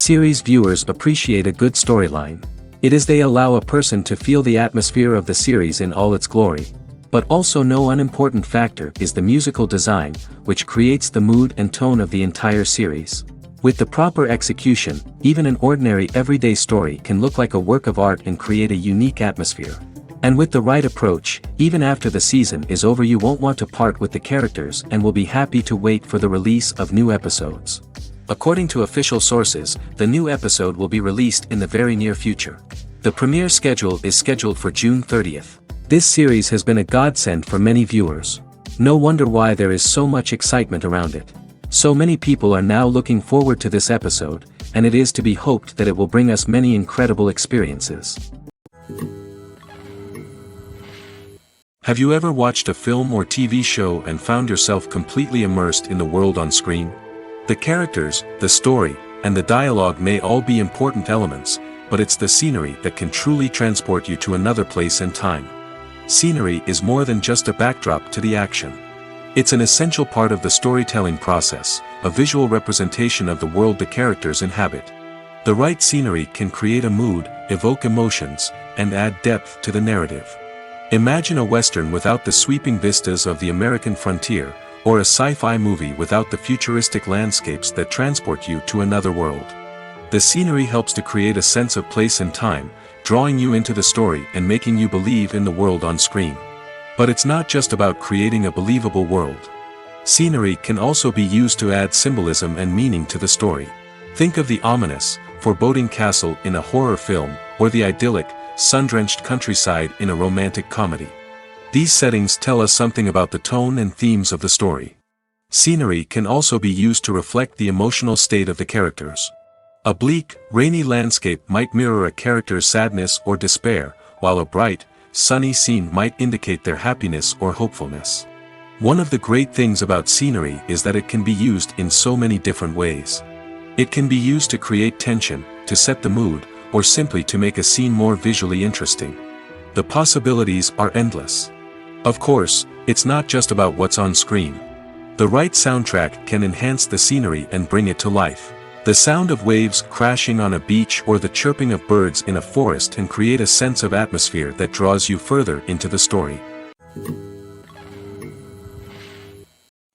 Series viewers appreciate a good storyline. It is they allow a person to feel the atmosphere of the series in all its glory. But also no unimportant factor is the musical design, which creates the mood and tone of the entire series. With the proper execution, even an ordinary everyday story can look like a work of art and create a unique atmosphere. And with the right approach, even after the season is over you won't want to part with the characters and will be happy to wait for the release of new episodes. According to official sources, the new episode will be released in the very near future. The premiere schedule is scheduled for June 30th. This series has been a godsend for many viewers. No wonder why there is so much excitement around it. So many people are now looking forward to this episode, and it is to be hoped that it will bring us many incredible experiences. Have you ever watched a film or TV show and found yourself completely immersed in the world on screen? The characters, the story, and the dialogue may all be important elements, but it's the scenery that can truly transport you to another place and time. Scenery is more than just a backdrop to the action. It's an essential part of the storytelling process, a visual representation of the world the characters inhabit. The right scenery can create a mood, evoke emotions, and add depth to the narrative. Imagine a Western without the sweeping vistas of the American frontier, or a sci-fi movie without the futuristic landscapes that transport you to another world. The scenery helps to create a sense of place and time, drawing you into the story and making you believe in the world on screen. But it's not just about creating a believable world. Scenery can also be used to add symbolism and meaning to the story. Think of the ominous, foreboding castle in a horror film, or the idyllic, sun-drenched countryside in a romantic comedy. These settings tell us something about the tone and themes of the story. Scenery can also be used to reflect the emotional state of the characters. A bleak, rainy landscape might mirror a character's sadness or despair, while a bright, sunny scene might indicate their happiness or hopefulness. One of the great things about scenery is that it can be used in so many different ways. It can be used to create tension, to set the mood, or simply to make a scene more visually interesting. The possibilities are endless. Of course, it's not just about what's on screen. The right soundtrack can enhance the scenery and bring it to life. The sound of waves crashing on a beach or the chirping of birds in a forest can create a sense of atmosphere that draws you further into the story.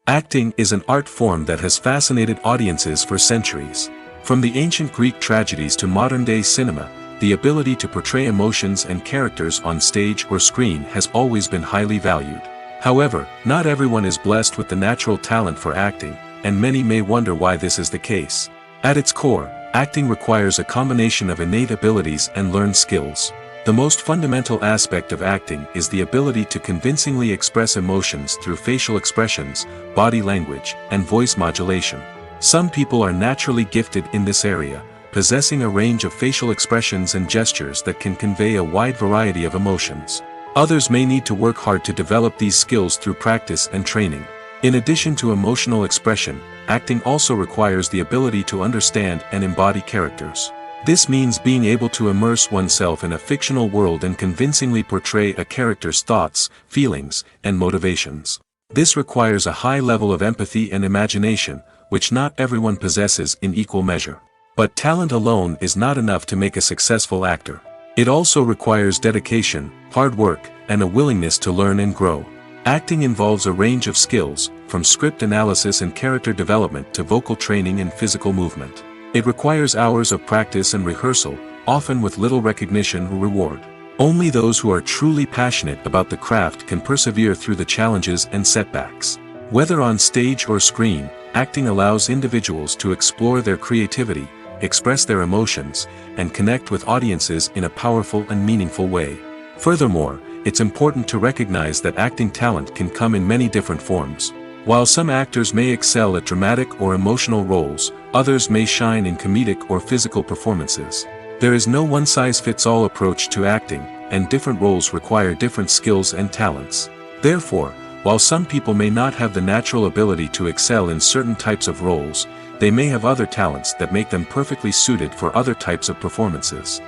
Acting is an art form that has fascinated audiences for centuries. From the ancient Greek tragedies to modern-day cinema, the ability to portray emotions and characters on stage or screen has always been highly valued. However, not everyone is blessed with the natural talent for acting, and many may wonder why this is the case. At its core, acting requires a combination of innate abilities and learned skills. The most fundamental aspect of acting is the ability to convincingly express emotions through facial expressions, body language, and voice modulation. Some people are naturally gifted in this area, possessing a range of facial expressions and gestures that can convey a wide variety of emotions. Others may need to work hard to develop these skills through practice and training. In addition to emotional expression, acting also requires the ability to understand and embody characters. This means being able to immerse oneself in a fictional world and convincingly portray a character's thoughts, feelings, and motivations. This requires a high level of empathy and imagination, which not everyone possesses in equal measure. But talent alone is not enough to make a successful actor. It also requires dedication, hard work, and a willingness to learn and grow. Acting involves a range of skills, from script analysis and character development to vocal training and physical movement. It requires hours of practice and rehearsal, often with little recognition or reward. Only those who are truly passionate about the craft can persevere through the challenges and setbacks. Whether on stage or screen, acting allows individuals to explore their creativity, express their emotions, and connect with audiences in a powerful and meaningful way. Furthermore, it's important to recognize that acting talent can come in many different forms. While some actors may excel at dramatic or emotional roles, others may shine in comedic or physical performances. There is no one-size-fits-all approach to acting, and different roles require different skills and talents. Therefore, while some people may not have the natural ability to excel in certain types of roles, they may have other talents that make them perfectly suited for other types of performances.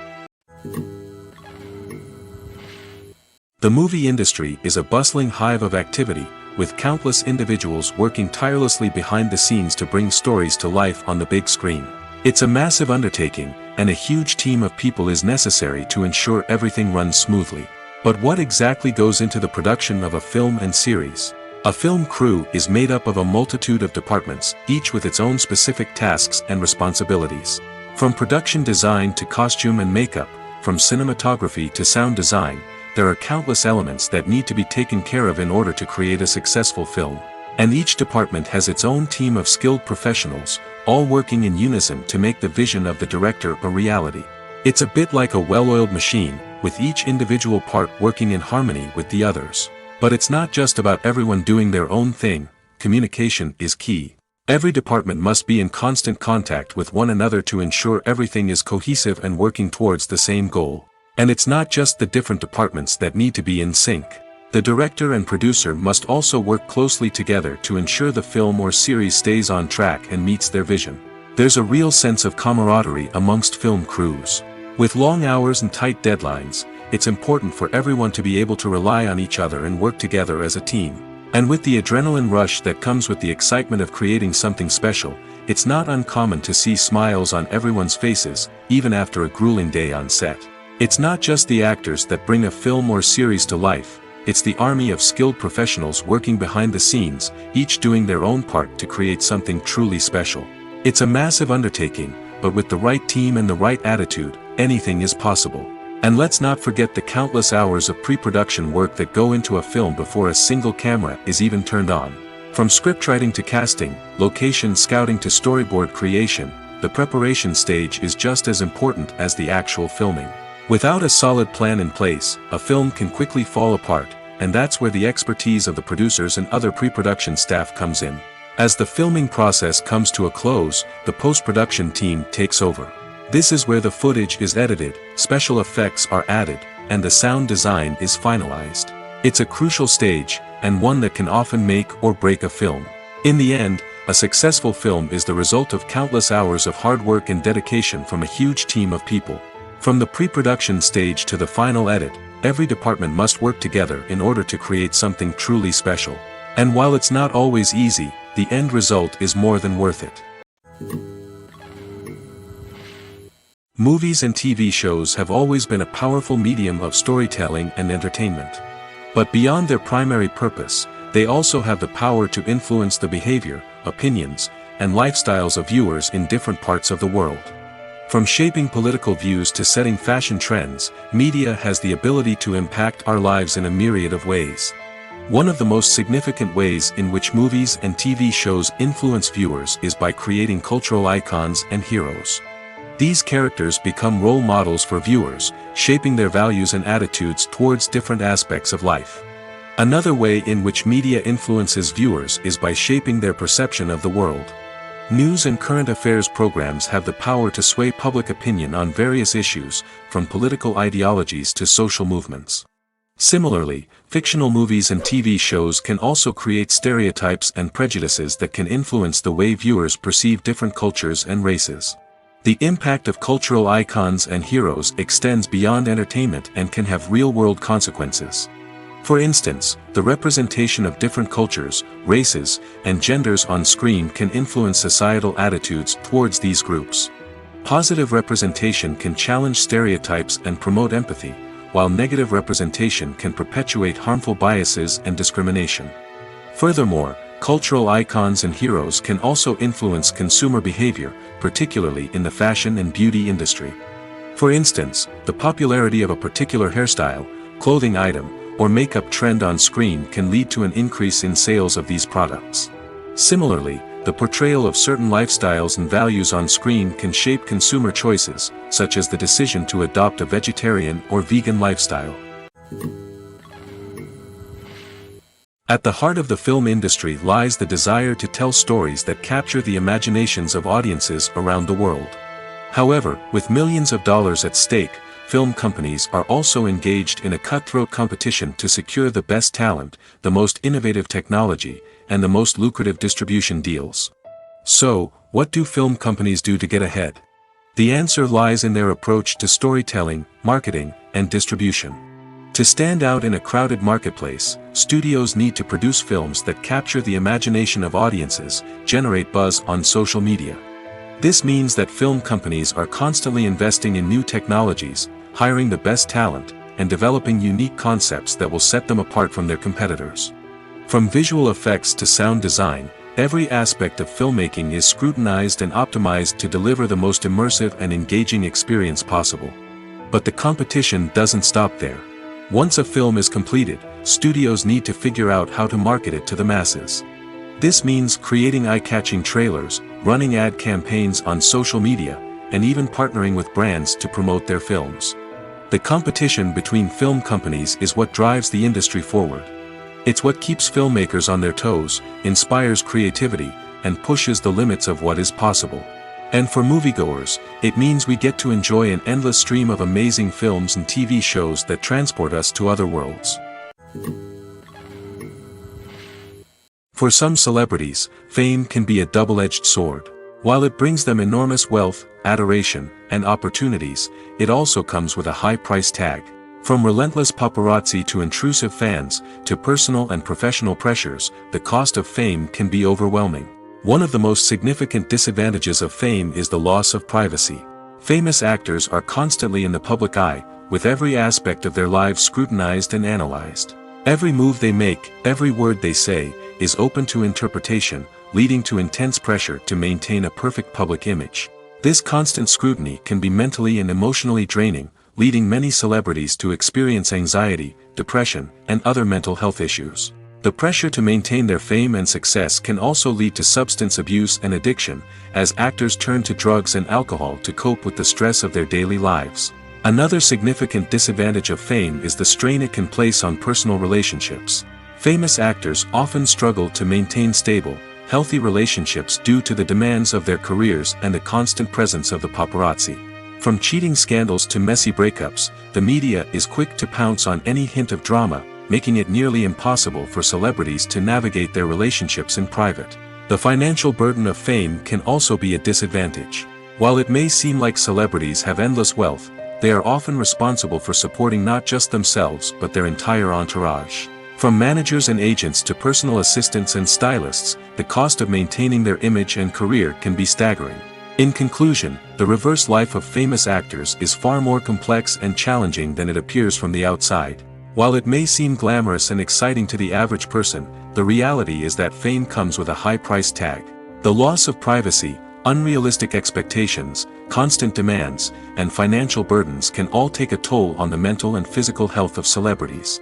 The movie industry is a bustling hive of activity, with countless individuals working tirelessly behind the scenes to bring stories to life on the big screen. It's a massive undertaking, and a huge team of people is necessary to ensure everything runs smoothly. But what exactly goes into the production of a film and series? A film crew is made up of a multitude of departments, each with its own specific tasks and responsibilities. From production design to costume and makeup, from cinematography to sound design, there are countless elements that need to be taken care of in order to create a successful film. And each department has its own team of skilled professionals, all working in unison to make the vision of the director a reality. It's a bit like a well-oiled machine, with each individual part working in harmony with the others. But it's not just about everyone doing their own thing. Communication is key. Every department must be in constant contact with one another to ensure everything is cohesive and working towards the same goal. And it's not just the different departments that need to be in sync. The director and producer must also work closely together to ensure the film or series stays on track and meets their vision. There's a real sense of camaraderie amongst film crews. With long hours and tight deadlines, it's important for everyone to be able to rely on each other and work together as a team. And with the adrenaline rush that comes with the excitement of creating something special, it's not uncommon to see smiles on everyone's faces, even after a grueling day on set. It's not just the actors that bring a film or series to life, it's the army of skilled professionals working behind the scenes, each doing their own part to create something truly special. It's a massive undertaking, but with the right team and the right attitude, anything is possible. And let's not forget the countless hours of pre-production work that go into a film before a single camera is even turned on. From scriptwriting to casting, location scouting to storyboard creation, the preparation stage is just as important as the actual filming. Without a solid plan in place, a film can quickly fall apart, and that's where the expertise of the producers and other pre-production staff comes in. As the filming process comes to a close, the post-production team takes over. This is where the footage is edited, special effects are added, and the sound design is finalized. It's a crucial stage, and one that can often make or break a film. In the end, a successful film is the result of countless hours of hard work and dedication from a huge team of people. From the pre-production stage to the final edit, every department must work together in order to create something truly special. And while it's not always easy, the end result is more than worth it. Movies and TV shows have always been a powerful medium of storytelling and entertainment. But beyond their primary purpose, they also have the power to influence the behavior, opinions, and lifestyles of viewers in different parts of the world. From shaping political views to setting fashion trends, media has the ability to impact our lives in a myriad of ways. One of the most significant ways in which movies and TV shows influence viewers is by creating cultural icons and heroes. These characters become role models for viewers, shaping their values and attitudes towards different aspects of life. Another way in which media influences viewers is by shaping their perception of the world. News and current affairs programs have the power to sway public opinion on various issues, from political ideologies to social movements. Similarly, fictional movies and TV shows can also create stereotypes and prejudices that can influence the way viewers perceive different cultures and races. The impact of cultural icons and heroes extends beyond entertainment and can have real-world consequences. For instance, the representation of different cultures, races, and genders on screen can influence societal attitudes towards these groups. Positive representation can challenge stereotypes and promote empathy, while negative representation can perpetuate harmful biases and discrimination. Furthermore, cultural icons and heroes can also influence consumer behavior, particularly in the fashion and beauty industry. For instance, the popularity of a particular hairstyle, clothing item, or makeup trend on screen can lead to an increase in sales of these products. Similarly, the portrayal of certain lifestyles and values on screen can shape consumer choices, such as the decision to adopt a vegetarian or vegan lifestyle. At the heart of the film industry lies the desire to tell stories that capture the imaginations of audiences around the world. However, with millions of dollars at stake, film companies are also engaged in a cutthroat competition to secure the best talent, the most innovative technology, and the most lucrative distribution deals. So, what do film companies do to get ahead? The answer lies in their approach to storytelling, marketing, and distribution. To stand out in a crowded marketplace, studios need to produce films that capture the imagination of audiences, generate buzz on social media, This means that film companies are constantly investing in new technologies, hiring the best talent, and developing unique concepts that will set them apart from their competitors. From visual effects to sound design, every aspect of filmmaking is scrutinized and optimized to deliver the most immersive and engaging experience possible. But the competition doesn't stop there. Once a film is completed, studios need to figure out how to market it to the masses. This means creating eye-catching trailers, running ad campaigns on social media, and even partnering with brands to promote their films. The competition between film companies is what drives the industry forward. It's what keeps filmmakers on their toes, inspires creativity, and pushes the limits of what is possible. And for moviegoers, it means we get to enjoy an endless stream of amazing films and TV shows that transport us to other worlds. For some celebrities, fame can be a double-edged sword. While it brings them enormous wealth, adoration, and opportunities, it also comes with a high price tag. From relentless paparazzi to intrusive fans, to personal and professional pressures, the cost of fame can be overwhelming. One of the most significant disadvantages of fame is the loss of privacy. Famous actors are constantly in the public eye, with every aspect of their lives scrutinized and analyzed. Every move they make, every word they say, is open to interpretation, leading to intense pressure to maintain a perfect public image. This constant scrutiny can be mentally and emotionally draining, leading many celebrities to experience anxiety, depression, and other mental health issues. The pressure to maintain their fame and success can also lead to substance abuse and addiction, as actors turn to drugs and alcohol to cope with the stress of their daily lives. Another significant disadvantage of fame is the strain it can place on personal relationships. Famous actors often struggle to maintain stable, healthy relationships due to the demands of their careers and the constant presence of the paparazzi. From cheating scandals to messy breakups, the media is quick to pounce on any hint of drama, making it nearly impossible for celebrities to navigate their relationships in private. The financial burden of fame can also be a disadvantage. While it may seem like celebrities have endless wealth, they are often responsible for supporting not just themselves but their entire entourage. From managers and agents to personal assistants and stylists, the cost of maintaining their image and career can be staggering. In conclusion, the reverse life of famous actors is far more complex and challenging than it appears from the outside. While it may seem glamorous and exciting to the average person, the reality is that fame comes with a high price tag. The loss of privacy, unrealistic expectations, constant demands, and financial burdens can all take a toll on the mental and physical health of celebrities.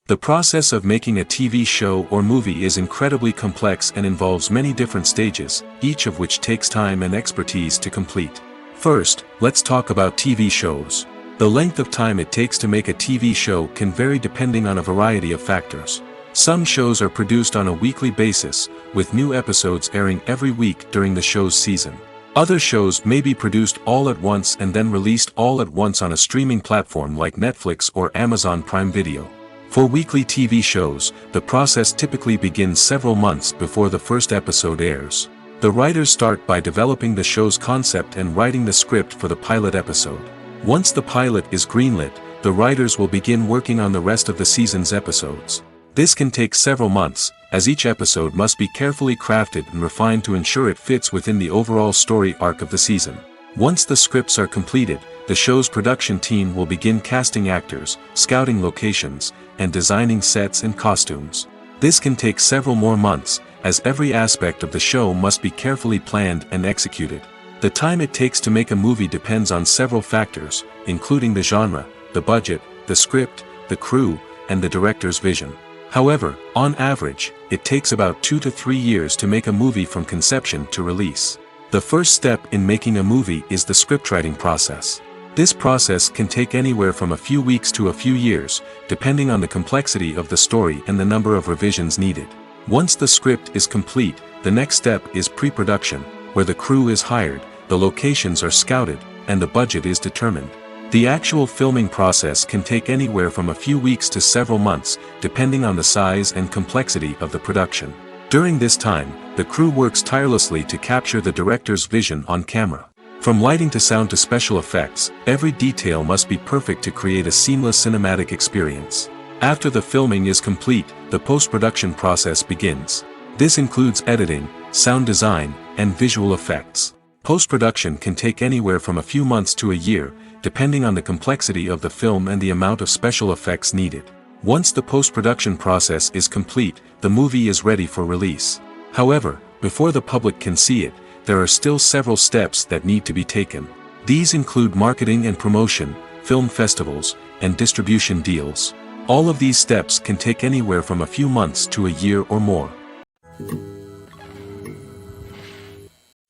The process of making a TV show or movie is incredibly complex and involves many different stages, each of which takes time and expertise to complete. First, let's talk about TV shows. The length of time it takes to make a TV show can vary depending on a variety of factors. Some shows are produced on a weekly basis, with new episodes airing every week during the show's season. Other shows may be produced all at once and then released all at once on a streaming platform like Netflix or Amazon Prime Video. For weekly TV shows, the process typically begins several months before the first episode airs. The writers start by developing the show's concept and writing the script for the pilot episode. Once the pilot is greenlit, the writers will begin working on the rest of the season's episodes. This can take several months, as each episode must be carefully crafted and refined to ensure it fits within the overall story arc of the season. Once the scripts are completed, the show's production team will begin casting actors, scouting locations, and designing sets and costumes. This can take several more months, as every aspect of the show must be carefully planned and executed. The time it takes to make a movie depends on several factors, including the genre, the budget, the script, the crew, and the director's vision. However, on average, it takes about 2 to 3 years to make a movie from conception to release. The first step in making a movie is the scriptwriting process. This process can take anywhere from a few weeks to a few years, depending on the complexity of the story and the number of revisions needed. Once the script is complete, the next step is pre-production, where the crew is hired, the locations are scouted, and the budget is determined. The actual filming process can take anywhere from a few weeks to several months, depending on the size and complexity of the production. During this time, the crew works tirelessly to capture the director's vision on camera. From lighting to sound to special effects, every detail must be perfect to create a seamless cinematic experience. After the filming is complete, the post-production process begins. This includes editing, sound design, and visual effects. Post-production can take anywhere from a few months to a year, depending on the complexity of the film and the amount of special effects needed. Once the post-production process is complete, the movie is ready for release. However, before the public can see it, there are still several steps that need to be taken. These include marketing and promotion, film festivals, and distribution deals. All of these steps can take anywhere from a few months to a year or more.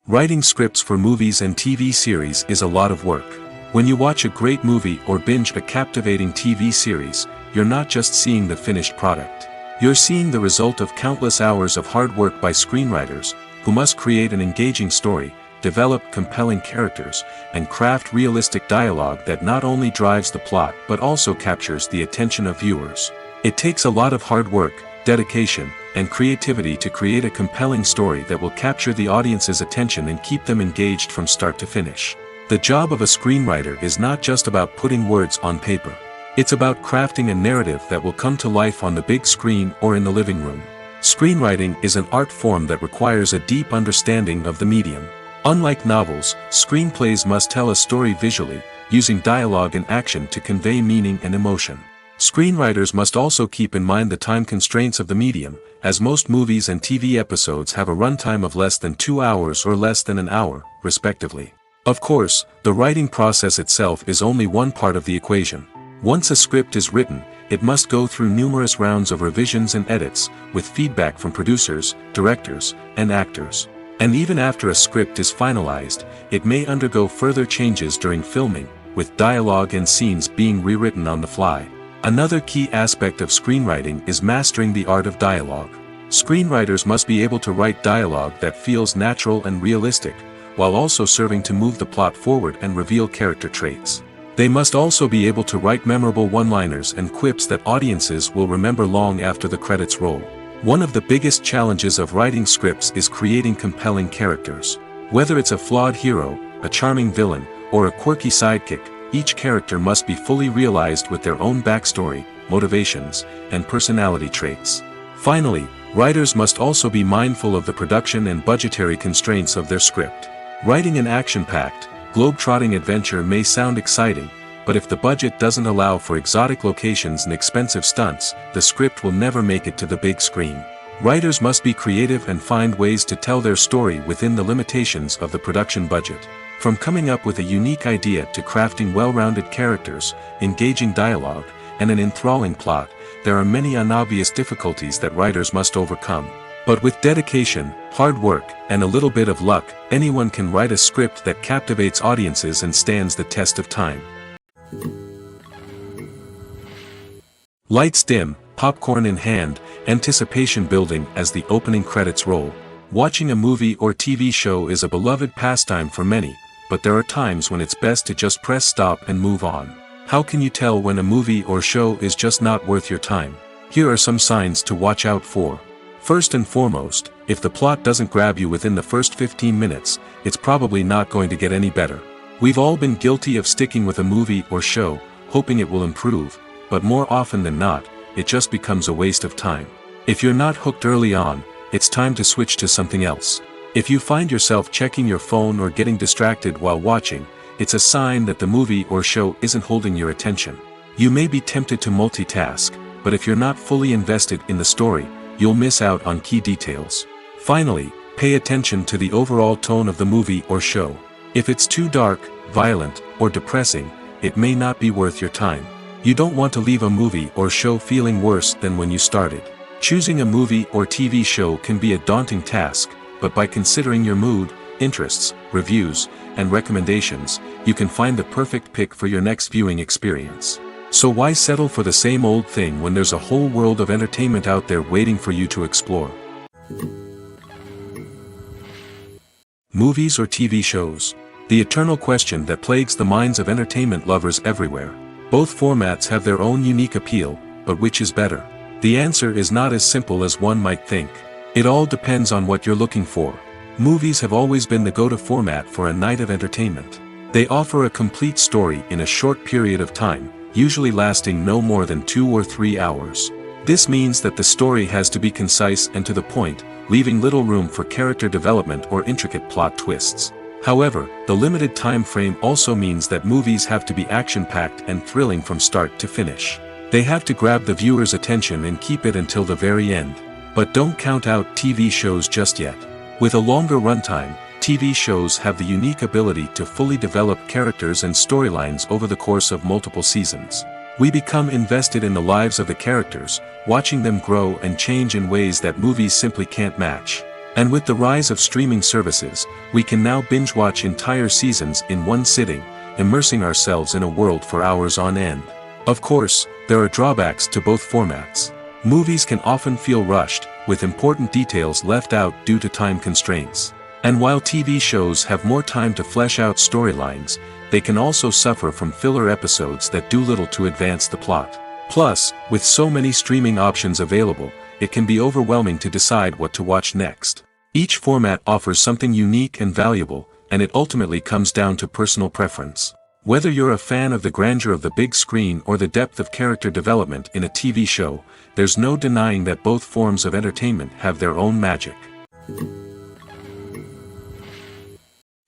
Writing scripts for movies and TV series is a lot of work. When you watch a great movie or binge a captivating TV series, you're not just seeing the finished product. You're seeing the result of countless hours of hard work by screenwriters, who must create an engaging story, develop compelling characters, and craft realistic dialogue that not only drives the plot but also captures the attention of viewers. It takes a lot of hard work, dedication, and creativity to create a compelling story that will capture the audience's attention and keep them engaged from start to finish. The job of a screenwriter is not just about putting words on paper. It's about crafting a narrative that will come to life on the big screen or in the living room. Screenwriting is an art form that requires a deep understanding of the medium. Unlike novels, screenplays must tell a story visually, using dialogue and action to convey meaning and emotion. Screenwriters must also keep in mind the time constraints of the medium, as most movies and TV episodes have a runtime of less than 2 hours or less than an hour, respectively. Of course, the writing process itself is only one part of the equation. Once a script is written, it must go through numerous rounds of revisions and edits, with feedback from producers, directors, and actors. And even after a script is finalized, it may undergo further changes during filming, with dialogue and scenes being rewritten on the fly. Another key aspect of screenwriting is mastering the art of dialogue. Screenwriters must be able to write dialogue that feels natural and realistic, while also serving to move the plot forward and reveal character traits. They must also be able to write memorable one-liners and quips that audiences will remember long after the credits roll. One of the biggest challenges of writing scripts is creating compelling characters. Whether it's a flawed hero, a charming villain, or a quirky sidekick, each character must be fully realized with their own backstory, motivations, and personality traits. Finally, writers must also be mindful of the production and budgetary constraints of their script. Writing an action-packed, globe-trotting adventure may sound exciting, but if the budget doesn't allow for exotic locations and expensive stunts, the script will never make it to the big screen. Writers must be creative and find ways to tell their story within the limitations of the production budget. From coming up with a unique idea to crafting well-rounded characters, engaging dialogue, and an enthralling plot, there are many unobvious difficulties that writers must overcome. But with dedication, hard work, and a little bit of luck, anyone can write a script that captivates audiences and stands the test of time. Lights dim, popcorn in hand, anticipation building as the opening credits roll. Watching a movie or TV show is a beloved pastime for many, but there are times when it's best to just press stop and move on. How can you tell when a movie or show is just not worth your time? Here are some signs to watch out for. First and foremost, if the plot doesn't grab you within the first 15 minutes, it's probably not going to get any better. We've all been guilty of sticking with a movie or show, hoping it will improve, but more often than not, it just becomes a waste of time. If you're not hooked early on, it's time to switch to something else. If you find yourself checking your phone or getting distracted while watching, it's a sign that the movie or show isn't holding your attention. You may be tempted to multitask, but if you're not fully invested in the story, you'll miss out on key details. Finally, pay attention to the overall tone of the movie or show. If it's too dark, violent, or depressing, it may not be worth your time. You don't want to leave a movie or show feeling worse than when you started. Choosing a movie or TV show can be a daunting task, but by considering your mood, interests, reviews, and recommendations, you can find the perfect pick for your next viewing experience. So why settle for the same old thing when there's a whole world of entertainment out there waiting for you to explore? Movies or TV shows? The eternal question that plagues the minds of entertainment lovers everywhere. Both formats have their own unique appeal, but which is better? The answer is not as simple as one might think. It all depends on what you're looking for. Movies have always been the go-to format for a night of entertainment. They offer a complete story in a short period of time, usually lasting no more than 2 or 3 hours. This means that the story has to be concise and to the point, leaving little room for character development or intricate plot twists. However, the limited time frame also means that movies have to be action-packed and thrilling from start to finish. They have to grab the viewer's attention and keep it until the very end. But don't count out TV shows just yet. With a longer runtime, TV shows have the unique ability to fully develop characters and storylines over the course of multiple seasons. We become invested in the lives of the characters, watching them grow and change in ways that movies simply can't match. And with the rise of streaming services, we can now binge-watch entire seasons in one sitting, immersing ourselves in a world for hours on end. Of course, there are drawbacks to both formats. Movies can often feel rushed, with important details left out due to time constraints. And while TV shows have more time to flesh out storylines, they can also suffer from filler episodes that do little to advance the plot. Plus, with so many streaming options available, it can be overwhelming to decide what to watch next. Each format offers something unique and valuable, and it ultimately comes down to personal preference. Whether you're a fan of the grandeur of the big screen or the depth of character development in a TV show, there's no denying that both forms of entertainment have their own magic.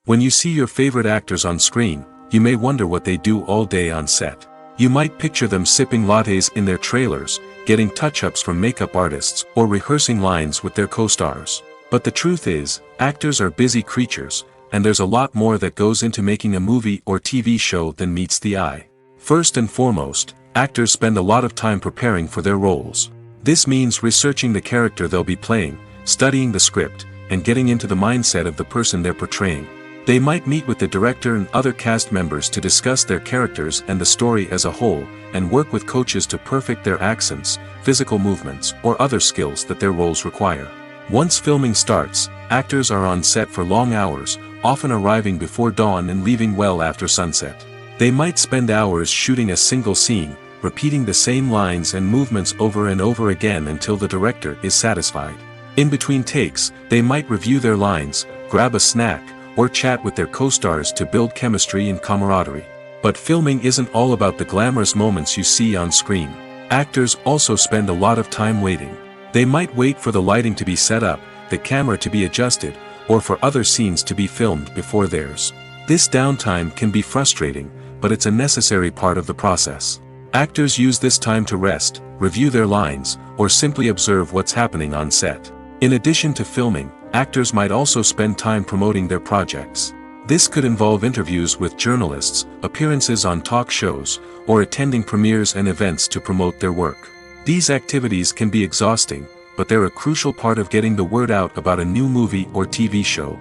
When you see your favorite actors on screen, you may wonder what they do all day on set. You might picture them sipping lattes in their trailers, getting touch-ups from makeup artists, or rehearsing lines with their co-stars. But the truth is, actors are busy creatures, and there's a lot more that goes into making a movie or TV show than meets the eye. First and foremost, actors spend a lot of time preparing for their roles. This means researching the character they'll be playing, studying the script, and getting into the mindset of the person they're portraying. They might meet with the director and other cast members to discuss their characters and the story as a whole, and work with coaches to perfect their accents, physical movements, or other skills that their roles require. Once filming starts, actors are on set for long hours, often arriving before dawn and leaving well after sunset. They might spend hours shooting a single scene, repeating the same lines and movements over and over again until the director is satisfied. In between takes, they might review their lines, grab a snack, or chat with their co-stars to build chemistry and camaraderie. But filming isn't all about the glamorous moments you see on screen. Actors also spend a lot of time waiting. They might wait for the lighting to be set up, the camera to be adjusted, or for other scenes to be filmed before theirs. This downtime can be frustrating, but it's a necessary part of the process. Actors use this time to rest, review their lines, or simply observe what's happening on set. In addition to filming, actors might also spend time promoting their projects. This could involve interviews with journalists, appearances on talk shows, or attending premieres and events to promote their work. These activities can be exhausting, but they're a crucial part of getting the word out about a new movie or TV show.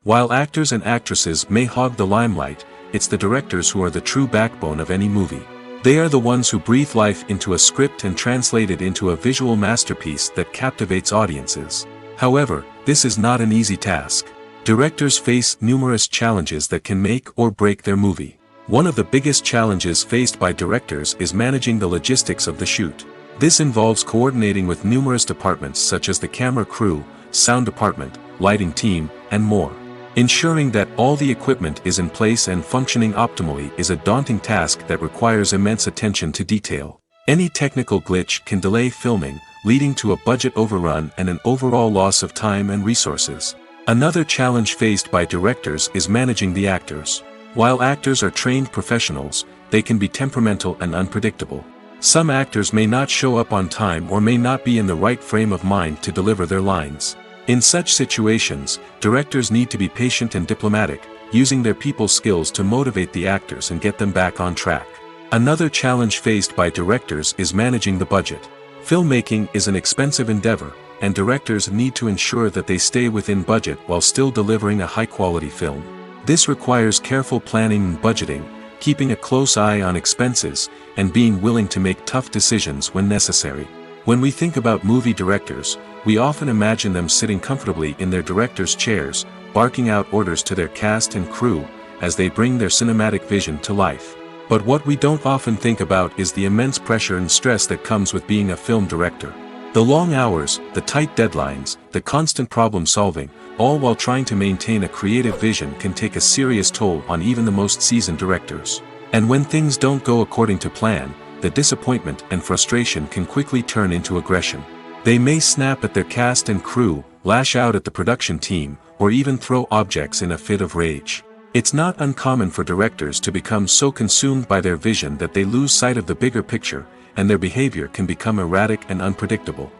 While actors and actresses may hog the limelight, it's the directors who are the true backbone of any movie. They are the ones who breathe life into a script and translate it into a visual masterpiece that captivates audiences. However, this is not an easy task. Directors face numerous challenges that can make or break their movie. One of the biggest challenges faced by directors is managing the logistics of the shoot. This involves coordinating with numerous departments such as the camera crew, sound department, lighting team, and more. Ensuring that all the equipment is in place and functioning optimally is a daunting task that requires immense attention to detail. Any technical glitch can delay filming, leading to a budget overrun and an overall loss of time and resources. Another challenge faced by directors is managing the actors. While actors are trained professionals, they can be temperamental and unpredictable. Some actors may not show up on time or may not be in the right frame of mind to deliver their lines. In such situations, directors need to be patient and diplomatic, using their people skills to motivate the actors and get them back on track. Another challenge faced by directors is managing the budget. Filmmaking is an expensive endeavor, and directors need to ensure that they stay within budget while still delivering a high-quality film. This requires careful planning and budgeting, keeping a close eye on expenses, and being willing to make tough decisions when necessary. When we think about movie directors, we often imagine them sitting comfortably in their director's chairs, barking out orders to their cast and crew, as they bring their cinematic vision to life. But what we don't often think about is the immense pressure and stress that comes with being a film director. The long hours, the tight deadlines, the constant problem solving, all while trying to maintain a creative vision can take a serious toll on even the most seasoned directors. And when things don't go according to plan, the disappointment and frustration can quickly turn into aggression. They may snap at their cast and crew, lash out at the production team, or even throw objects in a fit of rage. It's not uncommon for directors to become so consumed by their vision that they lose sight of the bigger picture, and their behavior can become erratic and unpredictable.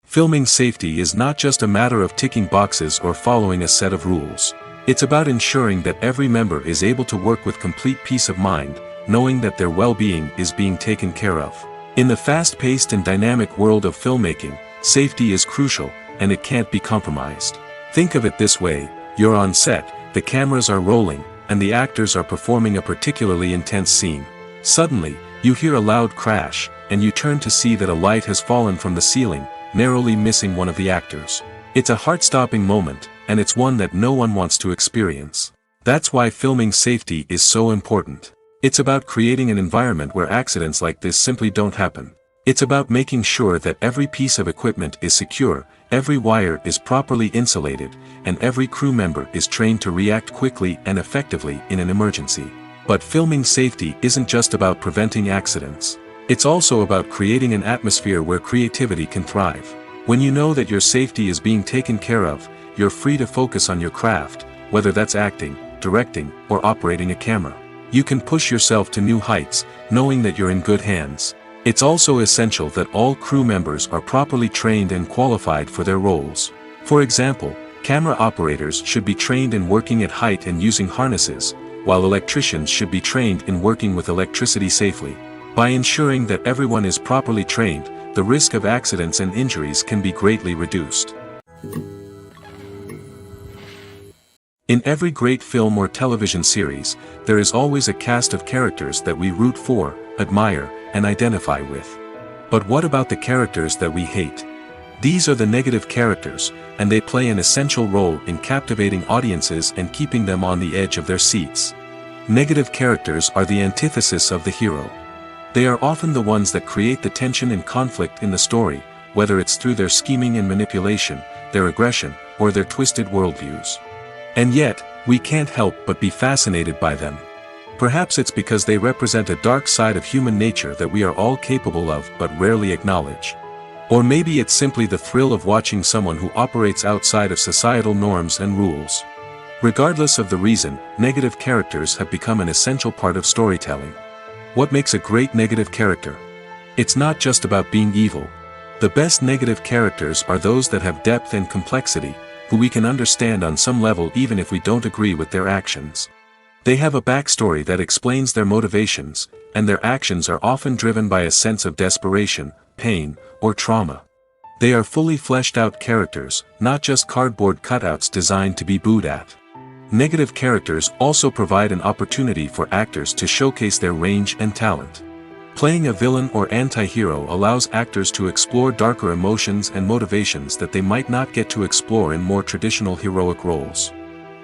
Filming safety is not just a matter of ticking boxes or following a set of rules. It's about ensuring that every member is able to work with complete peace of mind, knowing that their well-being is being taken care of. In the fast-paced and dynamic world of filmmaking, safety is crucial, and it can't be compromised. Think of it this way: you're on set, the cameras are rolling, and the actors are performing a particularly intense scene. Suddenly, you hear a loud crash, and you turn to see that a light has fallen from the ceiling, narrowly missing one of the actors. It's a heart-stopping moment, and it's one that no one wants to experience. That's why filming safety is so important. It's about creating an environment where accidents like this simply don't happen. It's about making sure that every piece of equipment is secure, every wire is properly insulated, and every crew member is trained to react quickly and effectively in an emergency. But filming safety isn't just about preventing accidents. It's also about creating an atmosphere where creativity can thrive. When you know that your safety is being taken care of, you're free to focus on your craft, whether that's acting, directing, or operating a camera. You can push yourself to new heights, knowing that you're in good hands. It's also essential that all crew members are properly trained and qualified for their roles. For example, camera operators should be trained in working at height and using harnesses, while electricians should be trained in working with electricity safely. By ensuring that everyone is properly trained, the risk of accidents and injuries can be greatly reduced. In every great film or television series, there is always a cast of characters that we root for, admire, and identify with. But what about the characters that we hate? These are the negative characters, and they play an essential role in captivating audiences and keeping them on the edge of their seats. Negative characters are the antithesis of the hero. They are often the ones that create the tension and conflict in the story, whether it's through their scheming and manipulation, their aggression, or their twisted worldviews. And yet, we can't help but be fascinated by them. Perhaps it's because they represent a dark side of human nature that we are all capable of but rarely acknowledge. Or maybe it's simply the thrill of watching someone who operates outside of societal norms and rules. Regardless of the reason, negative characters have become an essential part of storytelling. What makes a great negative character? It's not just about being evil. The best negative characters are those that have depth and complexity, who we can understand on some level even if we don't agree with their actions. They have a backstory that explains their motivations, and their actions are often driven by a sense of desperation, pain, or trauma. They are fully fleshed out characters, not just cardboard cutouts designed to be booed at. Negative characters also provide an opportunity for actors to showcase their range and talent. Playing a villain or anti-hero allows actors to explore darker emotions and motivations that they might not get to explore in more traditional heroic roles.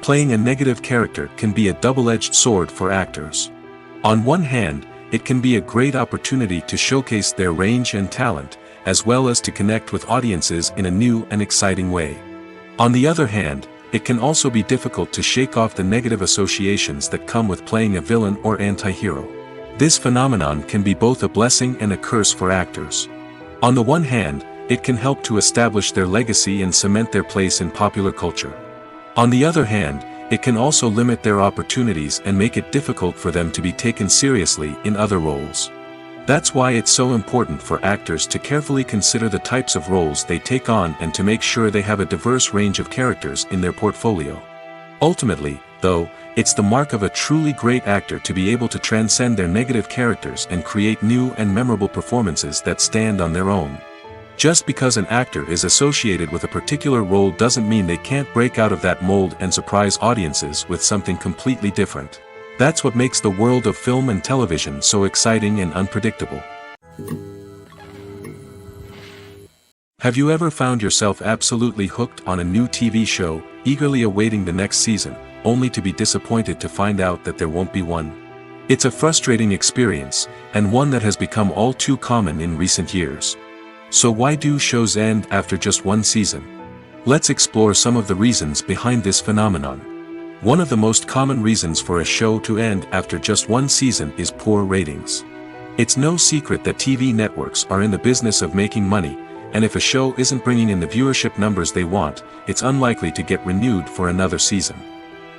Playing a negative character can be a double-edged sword for actors. On one hand, it can be a great opportunity to showcase their range and talent, as well as to connect with audiences in a new and exciting way. On the other hand, it can also be difficult to shake off the negative associations that come with playing a villain or anti-hero. This phenomenon can be both a blessing and a curse for actors. On the one hand, it can help to establish their legacy and cement their place in popular culture. On the other hand, it can also limit their opportunities and make it difficult for them to be taken seriously in other roles. That's why it's so important for actors to carefully consider the types of roles they take on and to make sure they have a diverse range of characters in their portfolio. Ultimately, though, it's the mark of a truly great actor to be able to transcend their negative characters and create new and memorable performances that stand on their own. Just because an actor is associated with a particular role doesn't mean they can't break out of that mold and surprise audiences with something completely different. That's what makes the world of film and television so exciting and unpredictable. Have you ever found yourself absolutely hooked on a new TV show, eagerly awaiting the next season, only to be disappointed to find out that there won't be one? It's a frustrating experience, and one that has become all too common in recent years. So why do shows end after just one season? Let's explore some of the reasons behind this phenomenon. One of the most common reasons for a show to end after just one season is poor ratings. It's no secret that TV networks are in the business of making money, and if a show isn't bringing in the viewership numbers they want, it's unlikely to get renewed for another season.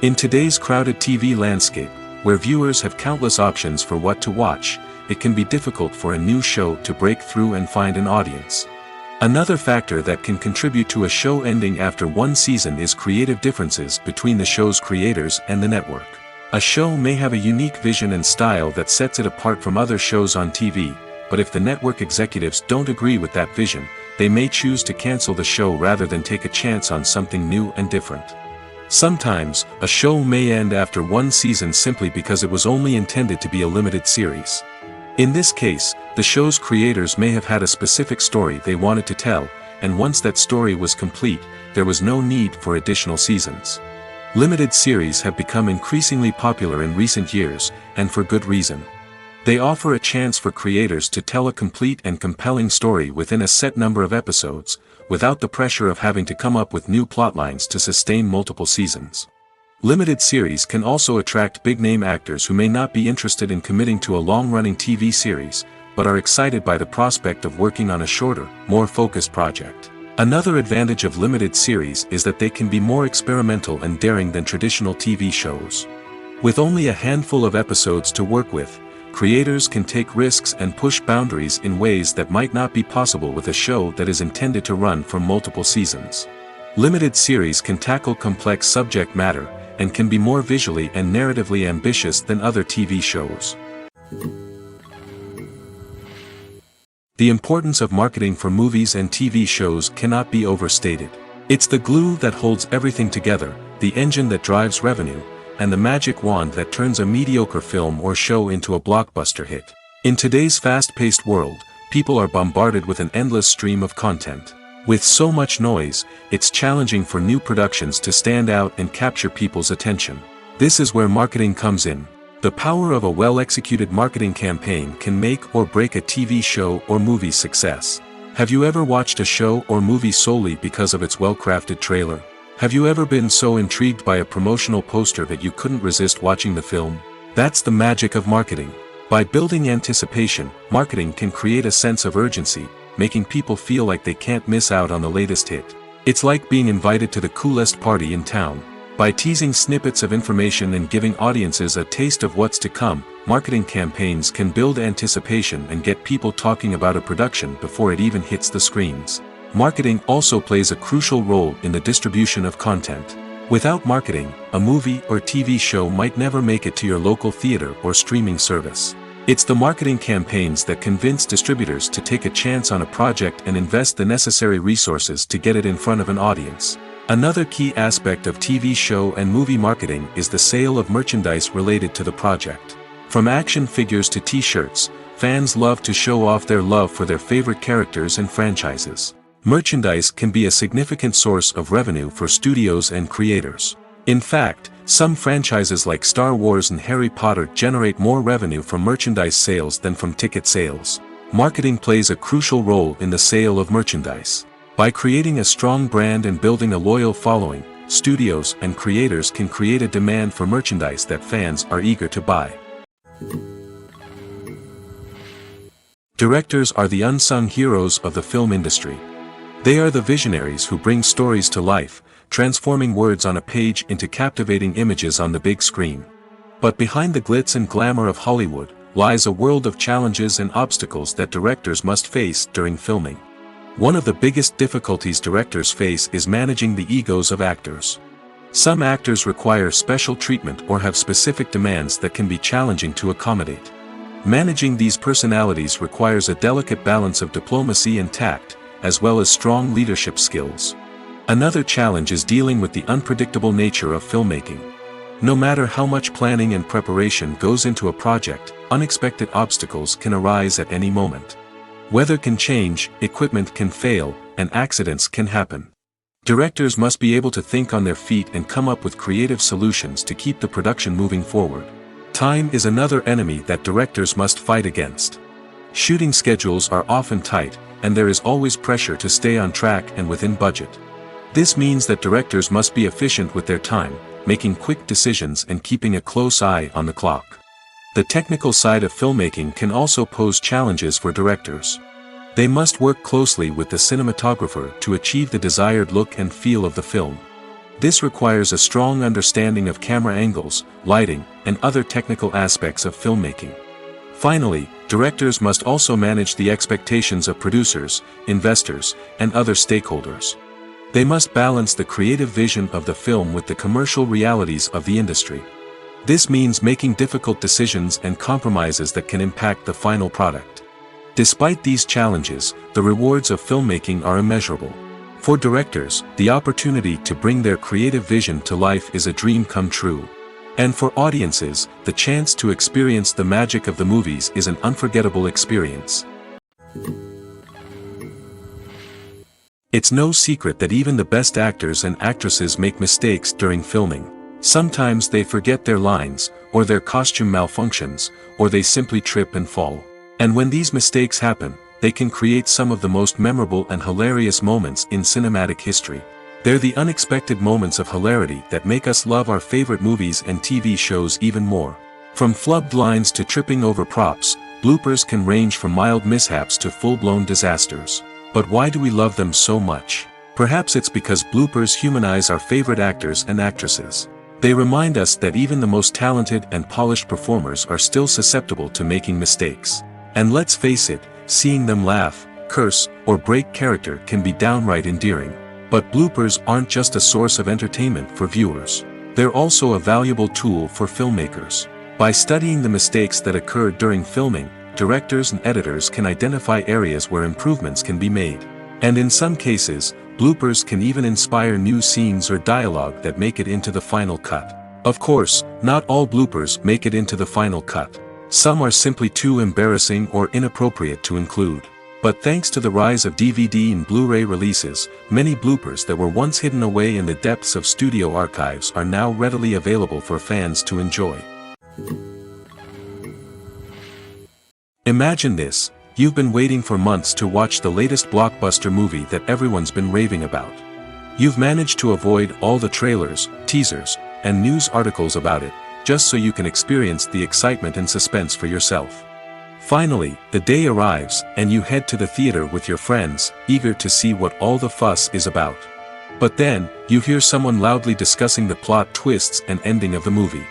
In today's crowded TV landscape, where viewers have countless options for what to watch, it can be difficult for a new show to break through and find an audience. Another factor that can contribute to a show ending after one season is creative differences between the show's creators and the network. A show may have a unique vision and style that sets it apart from other shows on TV, but if the network executives don't agree with that vision, they may choose to cancel the show rather than take a chance on something new and different. Sometimes, a show may end after one season simply because it was only intended to be a limited series. In this case, the show's creators may have had a specific story they wanted to tell, and once that story was complete, there was no need for additional seasons. Limited series have become increasingly popular in recent years, and for good reason. They offer a chance for creators to tell a complete and compelling story within a set number of episodes, without the pressure of having to come up with new plotlines to sustain multiple seasons. Limited series can also attract big-name actors who may not be interested in committing to a long-running TV series, but are excited by the prospect of working on a shorter, more focused project. Another advantage of limited series is that they can be more experimental and daring than traditional TV shows. With only a handful of episodes to work with, creators can take risks and push boundaries in ways that might not be possible with a show that is intended to run for multiple seasons. Limited series can tackle complex subject matter, and can be more visually and narratively ambitious than other TV shows. The importance of marketing for movies and TV shows cannot be overstated. It's the glue that holds everything together, the engine that drives revenue, and the magic wand that turns a mediocre film or show into a blockbuster hit. In today's fast-paced world, people are bombarded with an endless stream of content. With so much noise, it's challenging for new productions to stand out and capture people's attention. This is where marketing comes in. The power of a well-executed marketing campaign can make or break a TV show or movie's success. Have you ever watched a show or movie solely because of its well-crafted trailer? Have you ever been so intrigued by a promotional poster that you couldn't resist watching the film? That's the magic of marketing. By building anticipation, marketing can create a sense of urgency, making people feel like they can't miss out on the latest hit. It's like being invited to the coolest party in town. By teasing snippets of information and giving audiences a taste of what's to come, marketing campaigns can build anticipation and get people talking about a production before it even hits the screens. Marketing also plays a crucial role in the distribution of content. Without marketing, a movie or TV show might never make it to your local theater or streaming service. It's the marketing campaigns that convince distributors to take a chance on a project and invest the necessary resources to get it in front of an audience. Another key aspect of TV show and movie marketing is the sale of merchandise related to the project. From action figures to t-shirts, fans love to show off their love for their favorite characters and franchises. Merchandise can be a significant source of revenue for studios and creators. In fact, some franchises like Star Wars and Harry Potter generate more revenue from merchandise sales than from ticket sales. Marketing plays a crucial role in the sale of merchandise. By creating a strong brand and building a loyal following, studios and creators can create a demand for merchandise that fans are eager to buy. Directors are the unsung heroes of the film industry. They are the visionaries who bring stories to life, transforming words on a page into captivating images on the big screen. But behind the glitz and glamour of Hollywood, lies a world of challenges and obstacles that directors must face during filming. One of the biggest difficulties directors face is managing the egos of actors. Some actors require special treatment or have specific demands that can be challenging to accommodate. Managing these personalities requires a delicate balance of diplomacy and tact, as well as strong leadership skills. Another challenge is dealing with the unpredictable nature of filmmaking. No matter how much planning and preparation goes into a project, unexpected obstacles can arise at any moment. Weather can change, equipment can fail, and accidents can happen. Directors must be able to think on their feet and come up with creative solutions to keep the production moving forward. Time is another enemy that directors must fight against. Shooting schedules are often tight, and there is always pressure to stay on track and within budget. This means that directors must be efficient with their time, making quick decisions and keeping a close eye on the clock. The technical side of filmmaking can also pose challenges for directors. They must work closely with the cinematographer to achieve the desired look and feel of the film. This requires a strong understanding of camera angles, lighting, and other technical aspects of filmmaking. Finally, directors must also manage the expectations of producers, investors, and other stakeholders. They must balance the creative vision of the film with the commercial realities of the industry. This means making difficult decisions and compromises that can impact the final product. Despite these challenges, the rewards of filmmaking are immeasurable. For directors, the opportunity to bring their creative vision to life is a dream come true. And for audiences, the chance to experience the magic of the movies is an unforgettable experience. It's no secret that even the best actors and actresses make mistakes during filming. Sometimes they forget their lines, or their costume malfunctions, or they simply trip and fall. And when these mistakes happen, they can create some of the most memorable and hilarious moments in cinematic history. They're the unexpected moments of hilarity that make us love our favorite movies and TV shows even more. From flubbed lines to tripping over props, bloopers can range from mild mishaps to full-blown disasters. But why do we love them so much? Perhaps it's because bloopers humanize our favorite actors and actresses. They remind us that even the most talented and polished performers are still susceptible to making mistakes. And let's face it, seeing them laugh, curse, or break character can be downright endearing. But bloopers aren't just a source of entertainment for viewers. They're also a valuable tool for filmmakers. By studying the mistakes that occur during filming, directors and editors can identify areas where improvements can be made. And in some cases, bloopers can even inspire new scenes or dialogue that make it into the final cut. Of course, not all bloopers make it into the final cut. Some are simply too embarrassing or inappropriate to include. But thanks to the rise of DVD and Blu-ray releases, many bloopers that were once hidden away in the depths of studio archives are now readily available for fans to enjoy. Imagine this: you've been waiting for months to watch the latest blockbuster movie that everyone's been raving about. You've managed to avoid all the trailers, teasers, and news articles about it, just so you can experience the excitement and suspense for yourself. Finally, the day arrives, and you head to the theater with your friends, eager to see what all the fuss is about. But then, you hear someone loudly discussing the plot twists and ending of the movie.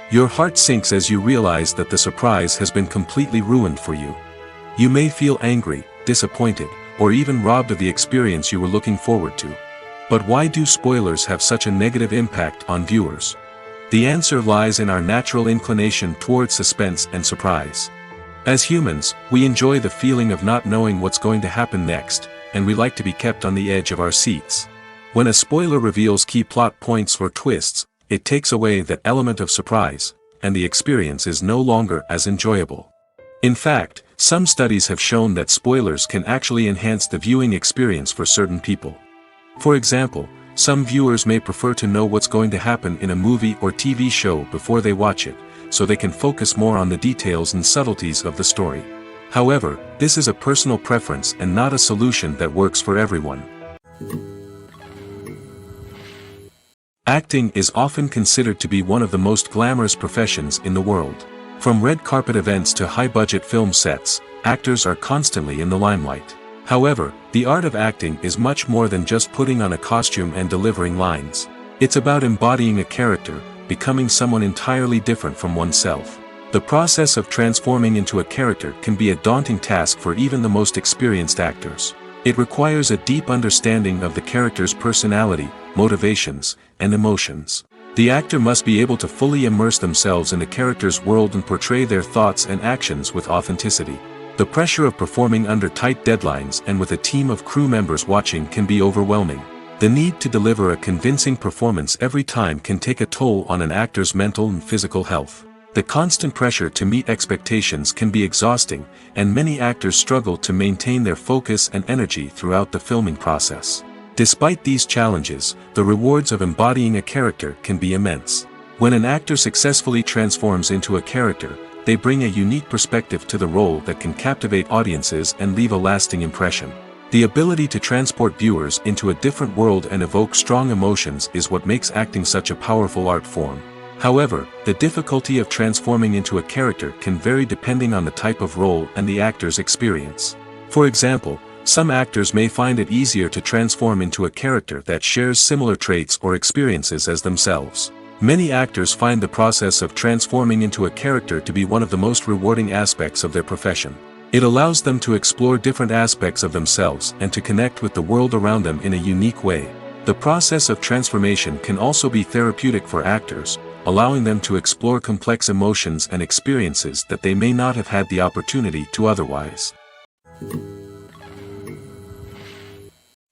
Your heart sinks as you realize that the surprise has been completely ruined for you. You may feel angry, disappointed, or even robbed of the experience you were looking forward to. But why do spoilers have such a negative impact on viewers? The answer lies in our natural inclination towards suspense and surprise. As humans, we enjoy the feeling of not knowing what's going to happen next, and we like to be kept on the edge of our seats. When a spoiler reveals key plot points or twists, it takes away that element of surprise, and the experience is no longer as enjoyable. In fact, some studies have shown that spoilers can actually enhance the viewing experience for certain people. For example, some viewers may prefer to know what's going to happen in a movie or TV show before they watch it, so they can focus more on the details and subtleties of the story. However, this is a personal preference and not a solution that works for everyone. Acting is often considered to be one of the most glamorous professions in the world. From red carpet events to high-budget film sets, actors are constantly in the limelight. However, the art of acting is much more than just putting on a costume and delivering lines. It's about embodying a character, becoming someone entirely different from oneself. The process of transforming into a character can be a daunting task for even the most experienced actors. It requires a deep understanding of the character's personality, motivations, and emotions. The actor must be able to fully immerse themselves in the character's world and portray their thoughts and actions with authenticity. The pressure of performing under tight deadlines and with a team of crew members watching can be overwhelming. The need to deliver a convincing performance every time can take a toll on an actor's mental and physical health. The constant pressure to meet expectations can be exhausting, and many actors struggle to maintain their focus and energy throughout the filming process. Despite these challenges, the rewards of embodying a character can be immense. When an actor successfully transforms into a character, they bring a unique perspective to the role that can captivate audiences and leave a lasting impression. The ability to transport viewers into a different world and evoke strong emotions is what makes acting such a powerful art form. However, the difficulty of transforming into a character can vary depending on the type of role and the actor's experience. For example, some actors may find it easier to transform into a character that shares similar traits or experiences as themselves. Many actors find the process of transforming into a character to be one of the most rewarding aspects of their profession. It allows them to explore different aspects of themselves and to connect with the world around them in a unique way. The process of transformation can also be therapeutic for actors, allowing them to explore complex emotions and experiences that they may not have had the opportunity to otherwise.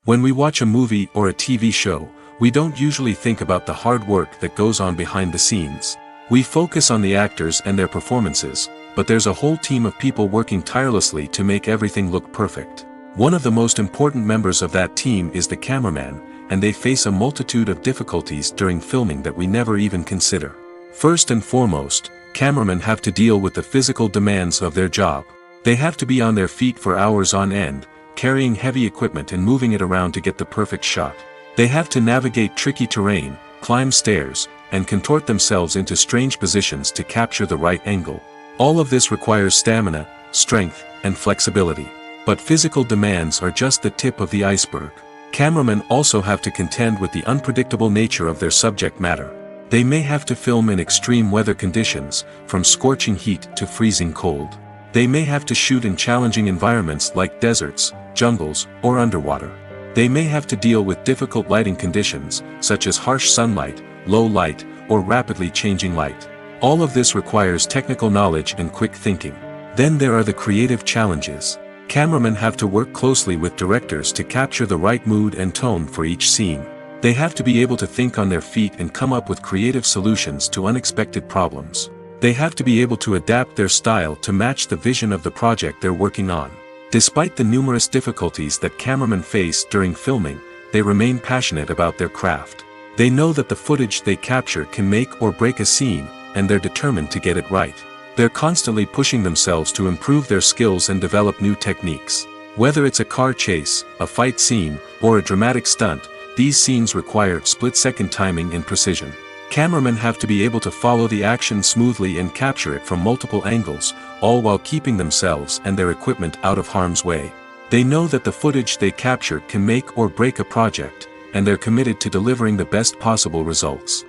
When we watch a movie or a TV show, we don't usually think about the hard work that goes on behind the scenes. We focus on the actors and their performances, but there's a whole team of people working tirelessly to make everything look perfect. One of the most important members of that team is the cameraman, and they face a multitude of difficulties during filming that we never even consider. First and foremost, cameramen have to deal with the physical demands of their job. They have to be on their feet for hours on end, carrying heavy equipment and moving it around to get the perfect shot. They have to navigate tricky terrain, climb stairs, and contort themselves into strange positions to capture the right angle. All of this requires stamina, strength, and flexibility. But physical demands are just the tip of the iceberg. Cameramen also have to contend with the unpredictable nature of their subject matter. They may have to film in extreme weather conditions, from scorching heat to freezing cold. They may have to shoot in challenging environments like deserts, jungles, or underwater. They may have to deal with difficult lighting conditions, such as harsh sunlight, low light, or rapidly changing light. All of this requires technical knowledge and quick thinking. Then there are the creative challenges. Cameramen have to work closely with directors to capture the right mood and tone for each scene. They have to be able to think on their feet and come up with creative solutions to unexpected problems. They have to be able to adapt their style to match the vision of the project they're working on. Despite the numerous difficulties that cameramen face during filming, they remain passionate about their craft. They know that the footage they capture can make or break a scene, and they're determined to get it right. They're constantly pushing themselves to improve their skills and develop new techniques. Whether it's a car chase, a fight scene, or a dramatic stunt, these scenes require split-second timing and precision. Cameramen have to be able to follow the action smoothly and capture it from multiple angles, all while keeping themselves and their equipment out of harm's way. They know that the footage they capture can make or break a project, and they're committed to delivering the best possible results.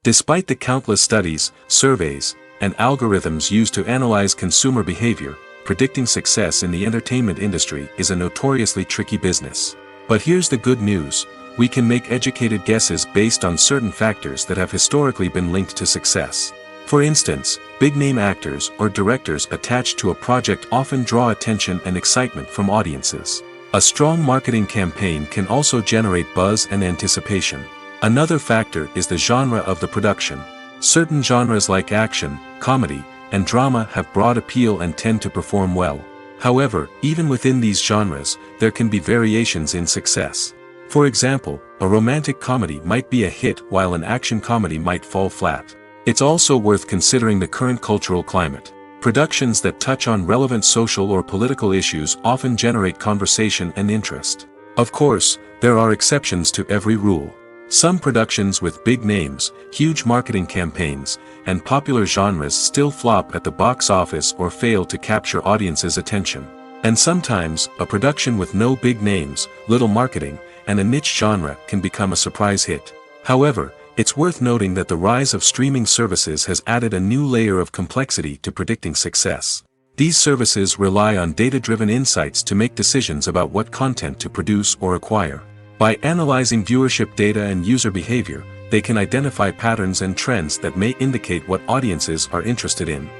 Despite the countless studies, surveys, and algorithms used to analyze consumer behavior, predicting success in the entertainment industry is a notoriously tricky business. But here's the good news: we can make educated guesses based on certain factors that have historically been linked to success. For instance, big-name actors or directors attached to a project often draw attention and excitement from audiences. A strong marketing campaign can also generate buzz and anticipation. Another factor is the genre of the production. Certain genres like action, comedy, and drama have broad appeal and tend to perform well. However, even within these genres, there can be variations in success. For example, a romantic comedy might be a hit while an action comedy might fall flat. It's also worth considering the current cultural climate. Productions that touch on relevant social or political issues often generate conversation and interest. Of course, there are exceptions to every rule. Some productions with big names, huge marketing campaigns, and popular genres still flop at the box office or fail to capture audiences' attention. And sometimes, a production with no big names, little marketing, and a niche genre can become a surprise hit. However, it's worth noting that the rise of streaming services has added a new layer of complexity to predicting success. These services rely on data-driven insights to make decisions about what content to produce or acquire. By analyzing viewership data and user behavior, they can identify patterns and trends that may indicate what audiences are interested in.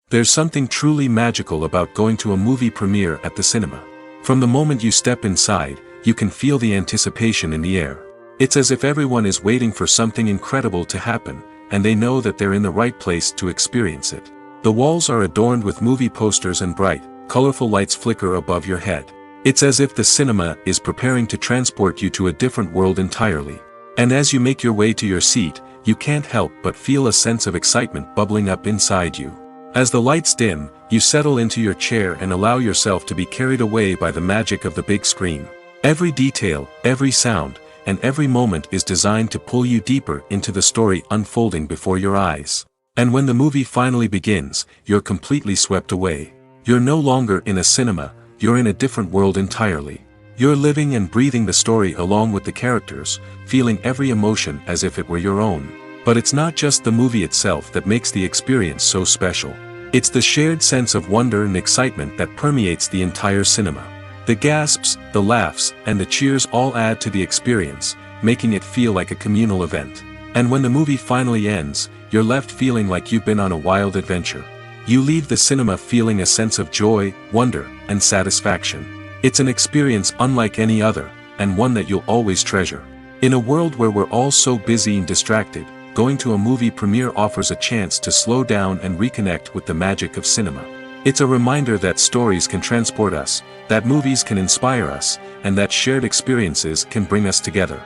There's something truly magical about going to a movie premiere at the cinema. From the moment you step inside, you can feel the anticipation in the air. It's as if everyone is waiting for something incredible to happen, and they know that they're in the right place to experience it. The walls are adorned with movie posters and bright, colorful lights flicker above your head. It's as if the cinema is preparing to transport you to a different world entirely. And as you make your way to your seat, you can't help but feel a sense of excitement bubbling up inside you. As the lights dim, you settle into your chair and allow yourself to be carried away by the magic of the big screen. Every detail, every sound, and every moment is designed to pull you deeper into the story unfolding before your eyes. And when the movie finally begins, you're completely swept away. You're no longer in a cinema, you're in a different world entirely. You're living and breathing the story along with the characters, feeling every emotion as if it were your own. But it's not just the movie itself that makes the experience so special. It's the shared sense of wonder and excitement that permeates the entire cinema. The gasps, the laughs, and the cheers all add to the experience, making it feel like a communal event. And when the movie finally ends, you're left feeling like you've been on a wild adventure. You leave the cinema feeling a sense of joy, wonder, and satisfaction. It's an experience unlike any other, and one that you'll always treasure. In a world where we're all so busy and distracted, going to a movie premiere offers a chance to slow down and reconnect with the magic of cinema. It's a reminder that stories can transport us, that movies can inspire us, and that shared experiences can bring us together.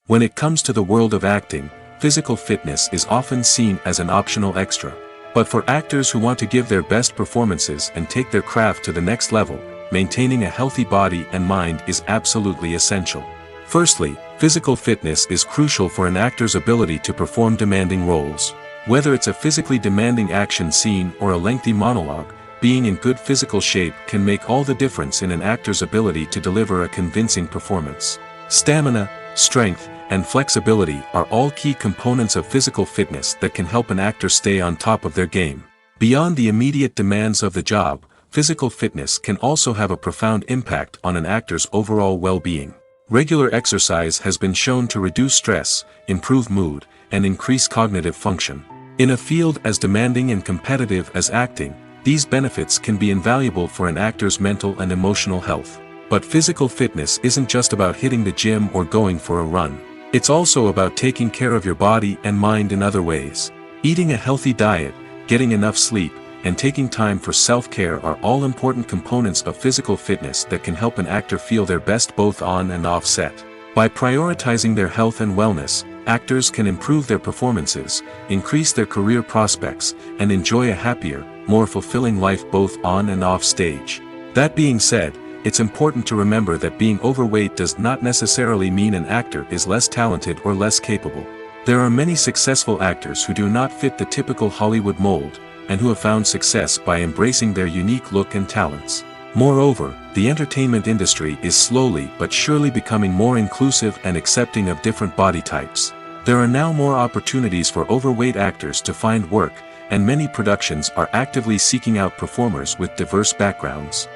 When it comes to the world of acting, physical fitness is often seen as an optional extra. But for actors who want to give their best performances and take their craft to the next level, maintaining a healthy body and mind is absolutely essential. Firstly, physical fitness is crucial for an actor's ability to perform demanding roles. Whether it's a physically demanding action scene or a lengthy monologue, being in good physical shape can make all the difference in an actor's ability to deliver a convincing performance. Stamina, strength, and flexibility are all key components of physical fitness that can help an actor stay on top of their game. Beyond the immediate demands of the job, physical fitness can also have a profound impact on an actor's overall well-being. Regular exercise has been shown to reduce stress, improve mood, and increase cognitive function. In a field as demanding and competitive as acting, these benefits can be invaluable for an actor's mental and emotional health. But physical fitness isn't just about hitting the gym or going for a run. It's also about taking care of your body and mind in other ways. Eating a healthy diet, getting enough sleep, and taking time for self-care are all important components of physical fitness that can help an actor feel their best both on and off set. By prioritizing their health and wellness, actors can improve their performances, increase their career prospects, and enjoy a happier, more fulfilling life both on and off stage. That being said, it's important to remember that being overweight does not necessarily mean an actor is less talented or less capable. There are many successful actors who do not fit the typical Hollywood mold, and who have found success by embracing their unique look and talents. Moreover, the entertainment industry is slowly but surely becoming more inclusive and accepting of different body types. There are now more opportunities for overweight actors to find work, and many productions are actively seeking out performers with diverse backgrounds.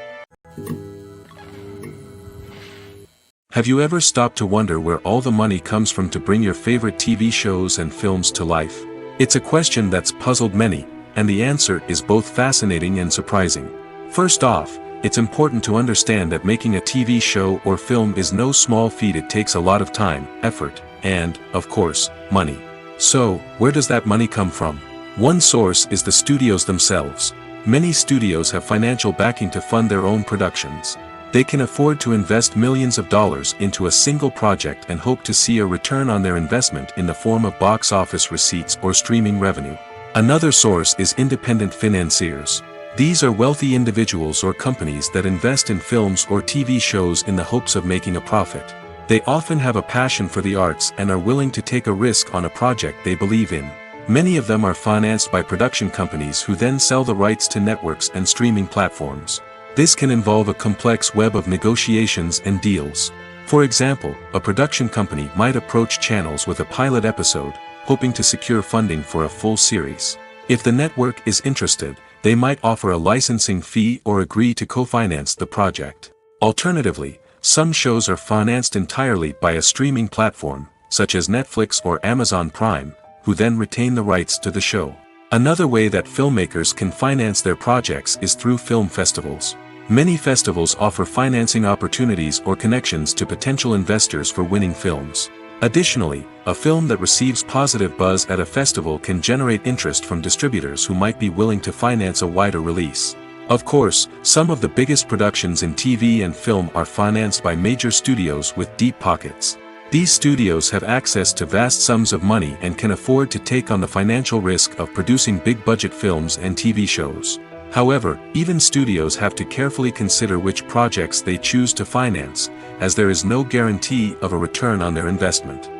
Have you ever stopped to wonder where all the money comes from to bring your favorite TV shows and films to life? It's a question that's puzzled many, and the answer is both fascinating and surprising. First off, it's important to understand that making a TV show or film is no small feat. It takes a lot of time, effort, and, of course, money. So, where does that money come from? One source is the studios themselves. Many studios have financial backing to fund their own productions. They can afford to invest millions of dollars into a single project and hope to see a return on their investment in the form of box office receipts or streaming revenue. Another source is independent financiers. These are wealthy individuals or companies that invest in films or TV shows in the hopes of making a profit. They often have a passion for the arts and are willing to take a risk on a project they believe in. Many of them are financed by production companies who then sell the rights to networks and streaming platforms. This can involve a complex web of negotiations and deals. For example, a production company might approach channels with a pilot episode, hoping to secure funding for a full series. If the network is interested, they might offer a licensing fee or agree to co-finance the project. Alternatively, some shows are financed entirely by a streaming platform, such as Netflix or Amazon Prime, who then retain the rights to the show. Another way that filmmakers can finance their projects is through film festivals. Many festivals offer financing opportunities or connections to potential investors for winning films. Additionally, a film that receives positive buzz at a festival can generate interest from distributors who might be willing to finance a wider release. Of course, some of the biggest productions in TV and film are financed by major studios with deep pockets. These studios have access to vast sums of money and can afford to take on the financial risk of producing big-budget films and TV shows. However, even studios have to carefully consider which projects they choose to finance, as there is no guarantee of a return on their investment.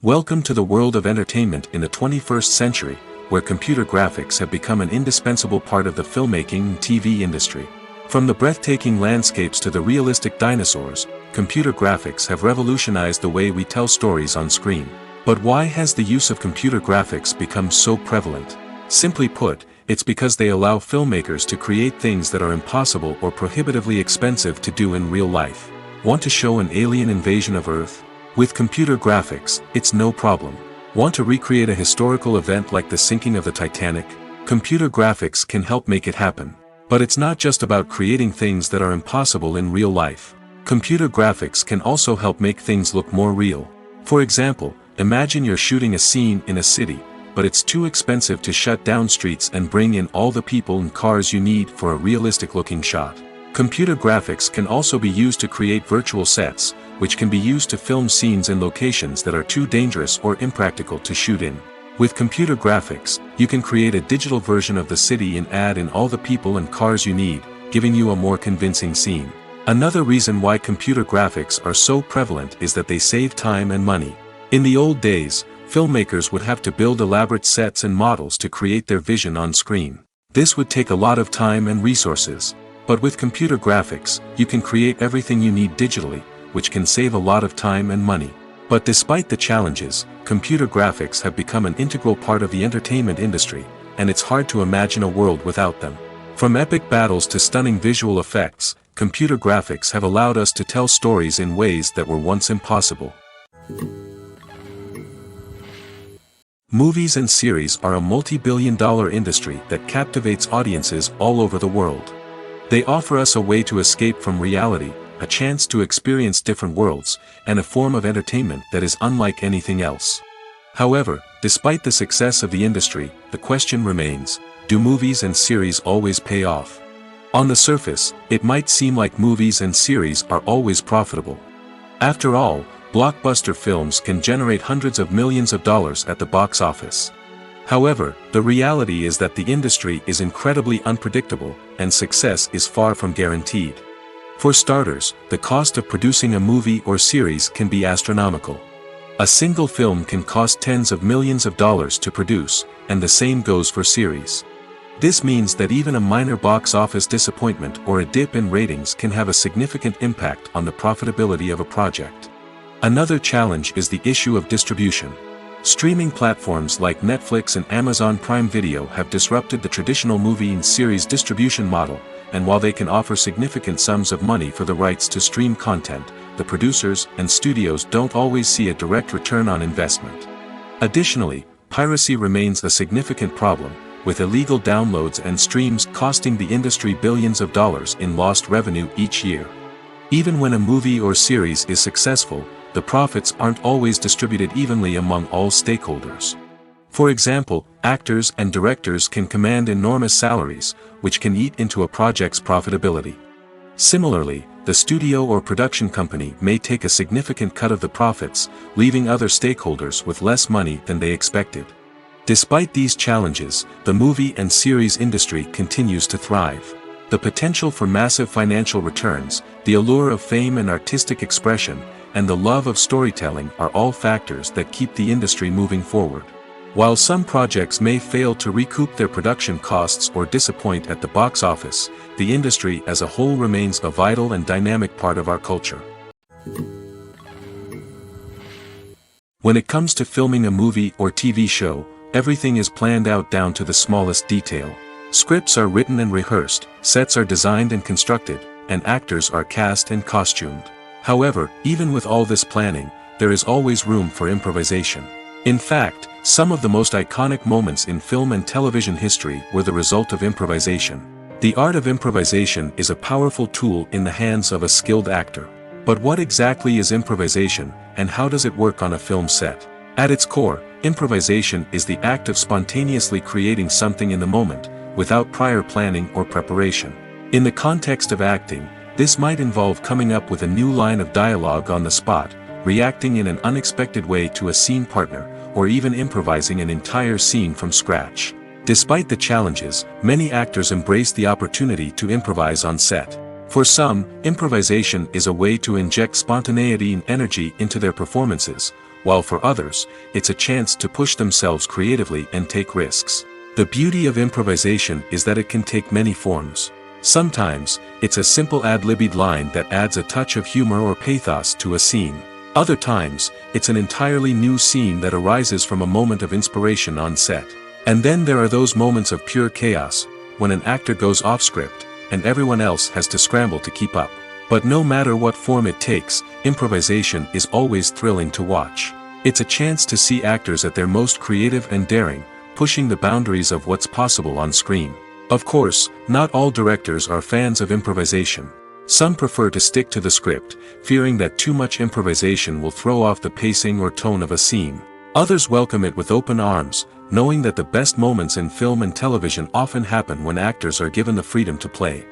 Welcome to the world of entertainment in the 21st century, where computer graphics have become an indispensable part of the filmmaking and TV industry. From the breathtaking landscapes to the realistic dinosaurs, computer graphics have revolutionized the way we tell stories on screen. But why has the use of computer graphics become so prevalent? Simply put, it's because they allow filmmakers to create things that are impossible or prohibitively expensive to do in real life. Want to show an alien invasion of Earth? With computer graphics, it's no problem. Want to recreate a historical event like the sinking of the Titanic? Computer graphics can help make it happen. But it's not just about creating things that are impossible in real life. Computer graphics can also help make things look more real. For example, imagine you're shooting a scene in a city, but it's too expensive to shut down streets and bring in all the people and cars you need for a realistic-looking shot. Computer graphics can also be used to create virtual sets, which can be used to film scenes in locations that are too dangerous or impractical to shoot in. With computer graphics, you can create a digital version of the city and add in all the people and cars you need, giving you a more convincing scene. Another reason why computer graphics are so prevalent is that they save time and money. In the old days, filmmakers would have to build elaborate sets and models to create their vision on screen. This would take a lot of time and resources. But with computer graphics, you can create everything you need digitally, which can save a lot of time and money. But despite the challenges, computer graphics have become an integral part of the entertainment industry, and it's hard to imagine a world without them. From epic battles to stunning visual effects, computer graphics have allowed us to tell stories in ways that were once impossible. Movies and series are a multi-billion-dollar industry that captivates audiences all over the world. They offer us a way to escape from reality, a chance to experience different worlds, and a form of entertainment that is unlike anything else. However, despite the success of the industry, the question remains, do movies and series always pay off? On the surface, it might seem like movies and series are always profitable. After all, blockbuster films can generate hundreds of millions of dollars at the box office. However, the reality is that the industry is incredibly unpredictable, and success is far from guaranteed. For starters, the cost of producing a movie or series can be astronomical. A single film can cost tens of millions of dollars to produce, and the same goes for series. This means that even a minor box office disappointment or a dip in ratings can have a significant impact on the profitability of a project. Another challenge is the issue of distribution. Streaming platforms like Netflix and Amazon Prime Video have disrupted the traditional movie and series distribution model, and while they can offer significant sums of money for the rights to stream content, the producers and studios don't always see a direct return on investment. Additionally, piracy remains a significant problem, with illegal downloads and streams costing the industry billions of dollars in lost revenue each year. Even when a movie or series is successful, the profits aren't always distributed evenly among all stakeholders. For example, actors and directors can command enormous salaries, which can eat into a project's profitability. Similarly, the studio or production company may take a significant cut of the profits, leaving other stakeholders with less money than they expected. Despite these challenges, the movie and series industry continues to thrive. The potential for massive financial returns, the allure of fame and artistic expression, and the love of storytelling are all factors that keep the industry moving forward. While some projects may fail to recoup their production costs or disappoint at the box office, the industry as a whole remains a vital and dynamic part of our culture. When it comes to filming a movie or TV show, everything is planned out down to the smallest detail. Scripts are written and rehearsed, sets are designed and constructed, and actors are cast and costumed. However, even with all this planning, there is always room for improvisation. In fact, some of the most iconic moments in film and television history were the result of improvisation. The art of improvisation is a powerful tool in the hands of a skilled actor. But what exactly is improvisation, and how does it work on a film set? At its core, improvisation is the act of spontaneously creating something in the moment, without prior planning or preparation. In the context of acting, This might involve coming up with a new line of dialogue on the spot, reacting in an unexpected way to a scene partner, or even improvising an entire scene from scratch. Despite the challenges, many actors embrace the opportunity to improvise on set. For some, improvisation is a way to inject spontaneity and energy into their performances, while for others, it's a chance to push themselves creatively and take risks. The beauty of improvisation is that it can take many forms. Sometimes, it's a simple ad-libbed line that adds a touch of humor or pathos to a scene. Other times, it's an entirely new scene that arises from a moment of inspiration on set. And then there are those moments of pure chaos, when an actor goes off script, and everyone else has to scramble to keep up. But no matter what form it takes, improvisation is always thrilling to watch. It's a chance to see actors at their most creative and daring, pushing the boundaries of what's possible on screen. Of course, not all directors are fans of improvisation. Some prefer to stick to the script, fearing that too much improvisation will throw off the pacing or tone of a scene. Others welcome it with open arms, knowing that the best moments in film and television often happen when actors are given the freedom to play.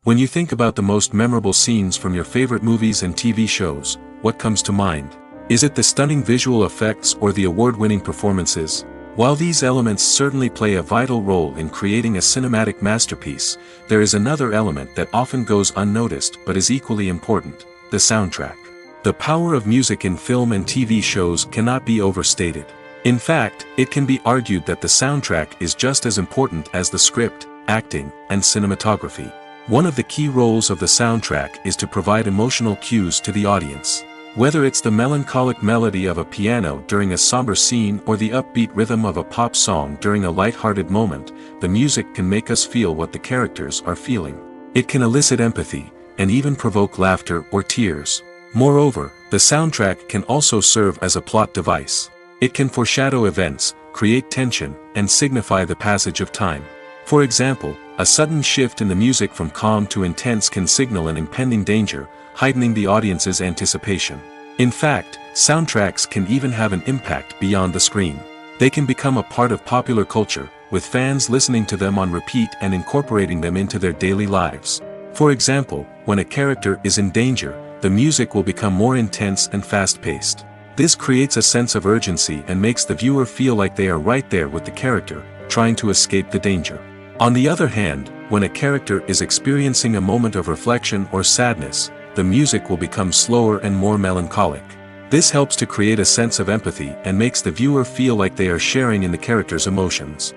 When you think about the most memorable scenes from your favorite movies and TV shows, what comes to mind? Is it the stunning visual effects or the award-winning performances? While these elements certainly play a vital role in creating a cinematic masterpiece, there is another element that often goes unnoticed but is equally important: the soundtrack. The power of music in film and TV shows cannot be overstated. In fact, it can be argued that the soundtrack is just as important as the script, acting, and cinematography. One of the key roles of the soundtrack is to provide emotional cues to the audience. Whether it's the melancholic melody of a piano during a somber scene or the upbeat rhythm of a pop song during a light-hearted moment, the music can make us feel what the characters are feeling. It can elicit empathy, and even provoke laughter or tears. Moreover, the soundtrack can also serve as a plot device. It can foreshadow events, create tension, and signify the passage of time. For example, a sudden shift in the music from calm to intense can signal an impending danger, heightening the audience's anticipation. In fact, soundtracks can even have an impact beyond the screen. They can become a part of popular culture, with fans listening to them on repeat and incorporating them into their daily lives. For example, when a character is in danger, the music will become more intense and fast-paced. This creates a sense of urgency and makes the viewer feel like they are right there with the character, trying to escape the danger. On the other hand, when a character is experiencing a moment of reflection or sadness, the music will become slower and more melancholic. This helps to create a sense of empathy and makes the viewer feel like they are sharing in the character's emotions.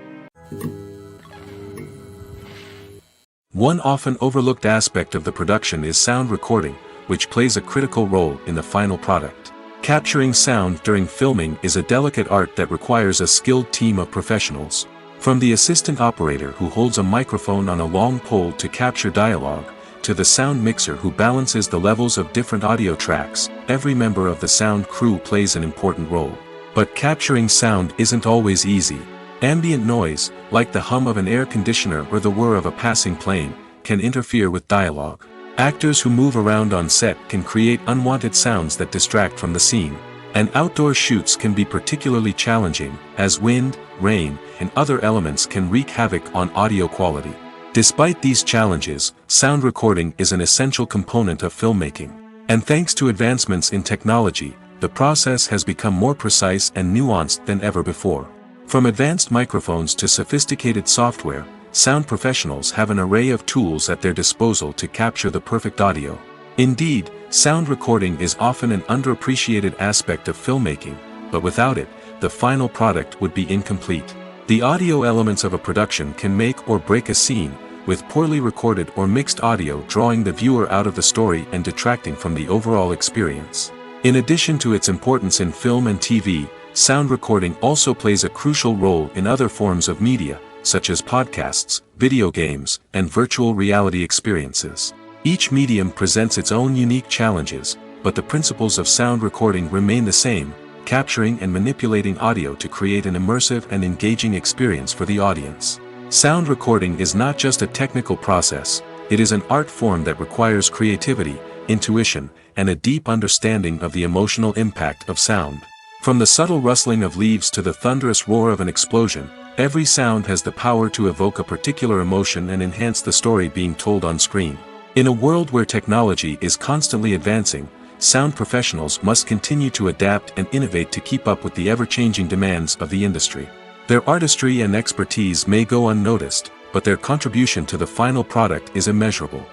One often overlooked aspect of the production is sound recording, which plays a critical role in the final product. Capturing sound during filming is a delicate art that requires a skilled team of professionals. From the assistant operator who holds a microphone on a long pole to capture dialogue, to the sound mixer who balances the levels of different audio tracks, every member of the sound crew plays an important role. But capturing sound isn't always easy. Ambient noise, like the hum of an air conditioner or the whir of a passing plane, can interfere with dialogue. Actors who move around on set can create unwanted sounds that distract from the scene. And outdoor shoots can be particularly challenging, as wind, rain, and other elements can wreak havoc on audio quality. Despite these challenges, sound recording is an essential component of filmmaking. And thanks to advancements in technology, the process has become more precise and nuanced than ever before. From advanced microphones to sophisticated software, sound professionals have an array of tools at their disposal to capture the perfect audio. Indeed, sound recording is often an underappreciated aspect of filmmaking, but without it, the final product would be incomplete. The audio elements of a production can make or break a scene, with poorly recorded or mixed audio drawing the viewer out of the story and detracting from the overall experience. In addition to its importance in film and TV, sound recording also plays a crucial role in other forms of media, such as podcasts, video games, and virtual reality experiences. Each medium presents its own unique challenges, but the principles of sound recording remain the same: capturing and manipulating audio to create an immersive and engaging experience for the audience. Sound recording is not just a technical process, it is an art form that requires creativity, intuition, and a deep understanding of the emotional impact of sound. From the subtle rustling of leaves to the thunderous roar of an explosion, Every sound has the power to evoke a particular emotion and enhance the story being told on screen. In a world where technology is constantly advancing, sound professionals must continue to adapt and innovate to keep up with the ever-changing demands of the industry. Their artistry and expertise may go unnoticed, but their contribution to the final product is immeasurable.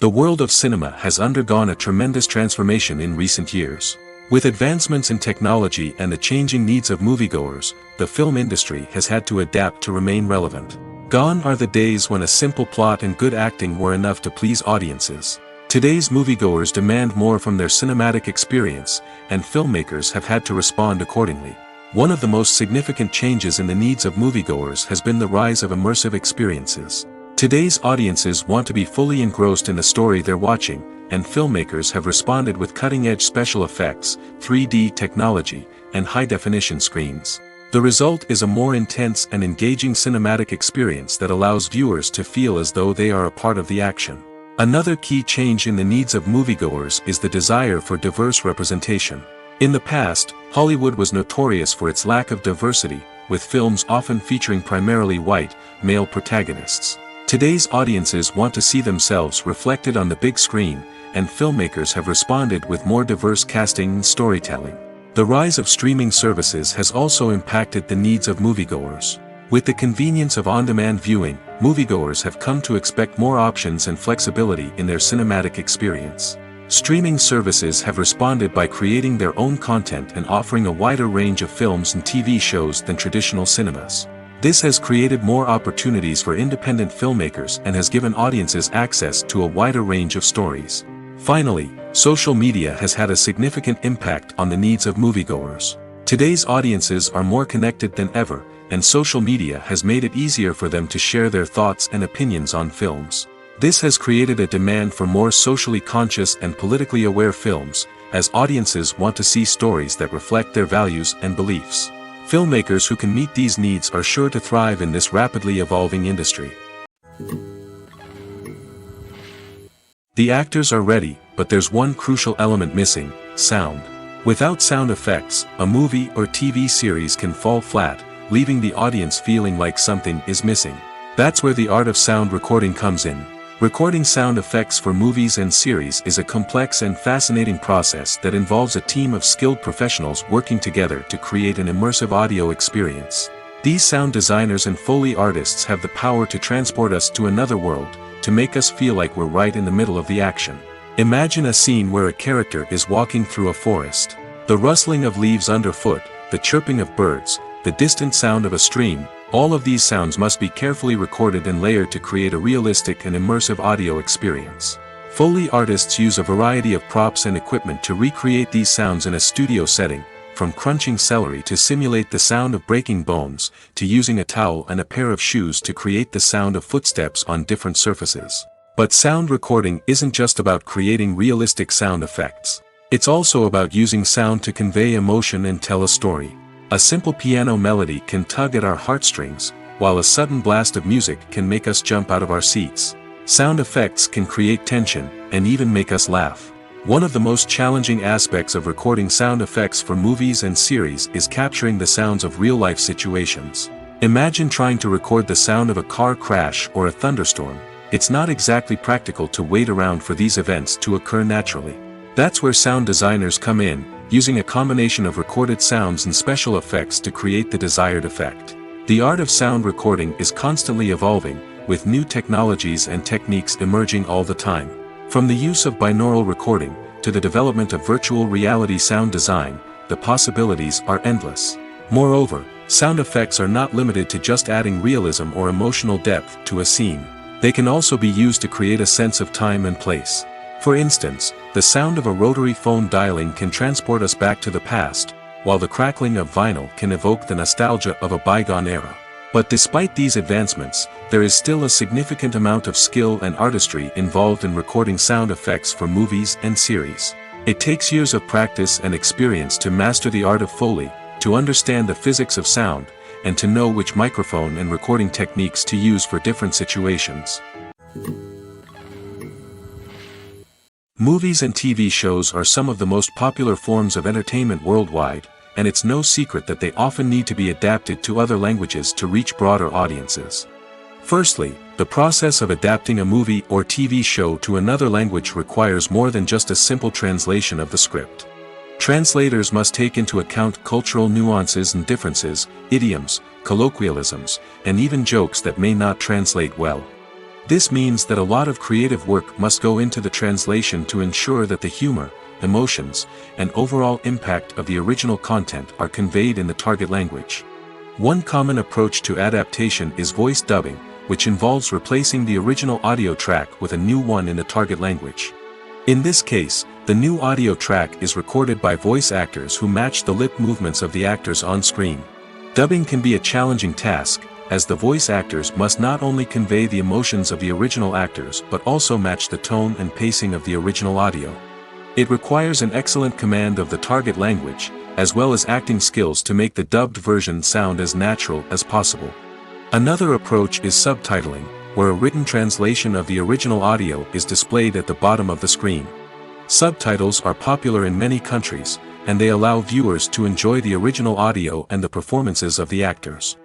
The world of cinema has undergone a tremendous transformation in recent years. With advancements in technology and the changing needs of moviegoers, the film industry has had to adapt to remain relevant. Gone are the days when a simple plot and good acting were enough to please audiences. Today's moviegoers demand more from their cinematic experience, and filmmakers have had to respond accordingly. One of the most significant changes in the needs of moviegoers has been the rise of immersive experiences. Today's audiences want to be fully engrossed in the story they're watching, and filmmakers have responded with cutting-edge special effects, 3D technology, and high-definition screens. The result is a more intense and engaging cinematic experience that allows viewers to feel as though they are a part of the action. Another key change in the needs of moviegoers is the desire for diverse representation. In the past, Hollywood was notorious for its lack of diversity, with films often featuring primarily white, male protagonists. Today's audiences want to see themselves reflected on the big screen, and filmmakers have responded with more diverse casting and storytelling. The rise of streaming services has also impacted the needs of moviegoers. With the convenience of on-demand viewing, moviegoers have come to expect more options and flexibility in their cinematic experience. Streaming services have responded by creating their own content and offering a wider range of films and TV shows than traditional cinemas. This has created more opportunities for independent filmmakers and has given audiences access to a wider range of stories. Finally, social media has had a significant impact on the needs of moviegoers. Today's audiences are more connected than ever, and social media has made it easier for them to share their thoughts and opinions on films. This has created a demand for more socially conscious and politically aware films, as audiences want to see stories that reflect their values and beliefs. Filmmakers who can meet these needs are sure to thrive in this rapidly evolving industry. The actors are ready, but there's one crucial element missing: sound. Without sound effects, a movie or TV series can fall flat, leaving the audience feeling like something is missing. That's where the art of sound recording comes in. Recording sound effects for movies and series is a complex and fascinating process that involves a team of skilled professionals working together to create an immersive audio experience. These sound designers and Foley artists have the power to transport us to another world, to make us feel like we're right in the middle of the action. Imagine a scene where a character is walking through a forest. The rustling of leaves underfoot, the chirping of birds, the distant sound of a stream, all of these sounds must be carefully recorded and layered to create a realistic and immersive audio experience. Foley artists use a variety of props and equipment to recreate these sounds in a studio setting, from crunching celery to simulate the sound of breaking bones, to using a towel and a pair of shoes to create the sound of footsteps on different surfaces. But sound recording isn't just about creating realistic sound effects. It's also about using sound to convey emotion and tell a story. A simple piano melody can tug at our heartstrings, while a sudden blast of music can make us jump out of our seats. Sound effects can create tension, and even make us laugh. One of the most challenging aspects of recording sound effects for movies and series is capturing the sounds of real-life situations. Imagine trying to record the sound of a car crash or a thunderstorm. It's not exactly practical to wait around for these events to occur naturally. That's where sound designers come in, using a combination of recorded sounds and special effects to create the desired effect. The art of sound recording is constantly evolving, with new technologies and techniques emerging all the time. From the use of binaural recording, to the development of virtual reality sound design, the possibilities are endless. Moreover, sound effects are not limited to just adding realism or emotional depth to a scene. They can also be used to create a sense of time and place. For instance, the sound of a rotary phone dialing can transport us back to the past, while the crackling of vinyl can evoke the nostalgia of a bygone era. But despite these advancements, there is still a significant amount of skill and artistry involved in recording sound effects for movies and series. It takes years of practice and experience to master the art of Foley, to understand the physics of sound, and to know which microphone and recording techniques to use for different situations. Movies and TV shows are some of the most popular forms of entertainment worldwide, and it's no secret that they often need to be adapted to other languages to reach broader audiences. Firstly, the process of adapting a movie or TV show to another language requires more than just a simple translation of the script. Translators must take into account cultural nuances and differences, idioms, colloquialisms, and even jokes that may not translate well. This means that a lot of creative work must go into the translation to ensure that the humor, emotions, and overall impact of the original content are conveyed in the target language. One common approach to adaptation is voice dubbing, which involves replacing the original audio track with a new one in the target language. In this case, the new audio track is recorded by voice actors who match the lip movements of the actors on screen. Dubbing can be a challenging task, as the voice actors must not only convey the emotions of the original actors but also match the tone and pacing of the original audio. It requires an excellent command of the target language, as well as acting skills to make the dubbed version sound as natural as possible. Another approach is subtitling, where a written translation of the original audio is displayed at the bottom of the screen. Subtitles are popular in many countries, and they allow viewers to enjoy the original audio and the performances of the actors.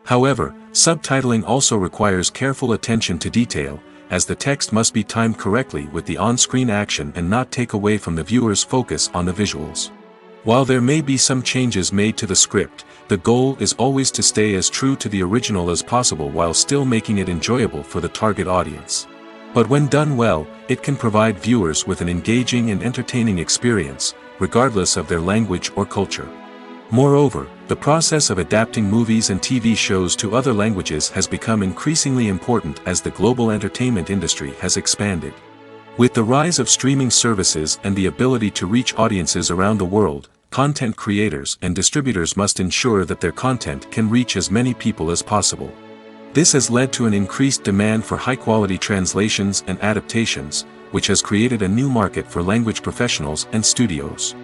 However, subtitling also requires careful attention to detail, as the text must be timed correctly with the on-screen action and not take away from the viewer's focus on the visuals. While there may be some changes made to the script, the goal is always to stay as true to the original as possible while still making it enjoyable for the target audience. But when done well, it can provide viewers with an engaging and entertaining experience, regardless of their language or culture. Moreover, the process of adapting movies and TV shows to other languages has become increasingly important as the global entertainment industry has expanded. With the rise of streaming services and the ability to reach audiences around the world, content creators and distributors must ensure that their content can reach as many people as possible. This has led to an increased demand for high-quality translations and adaptations, which has created a new market for language professionals and studios.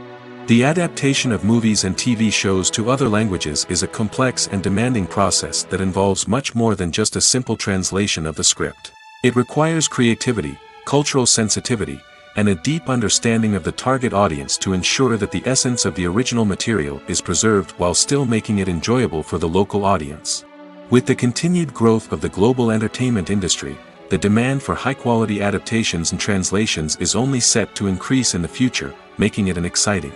The adaptation of movies and TV shows to other languages is a complex and demanding process that involves much more than just a simple translation of the script. It requires creativity, cultural sensitivity, and a deep understanding of the target audience to ensure that the essence of the original material is preserved while still making it enjoyable for the local audience. With the continued growth of the global entertainment industry, the demand for high-quality adaptations and translations is only set to increase in the future, making it an exciting.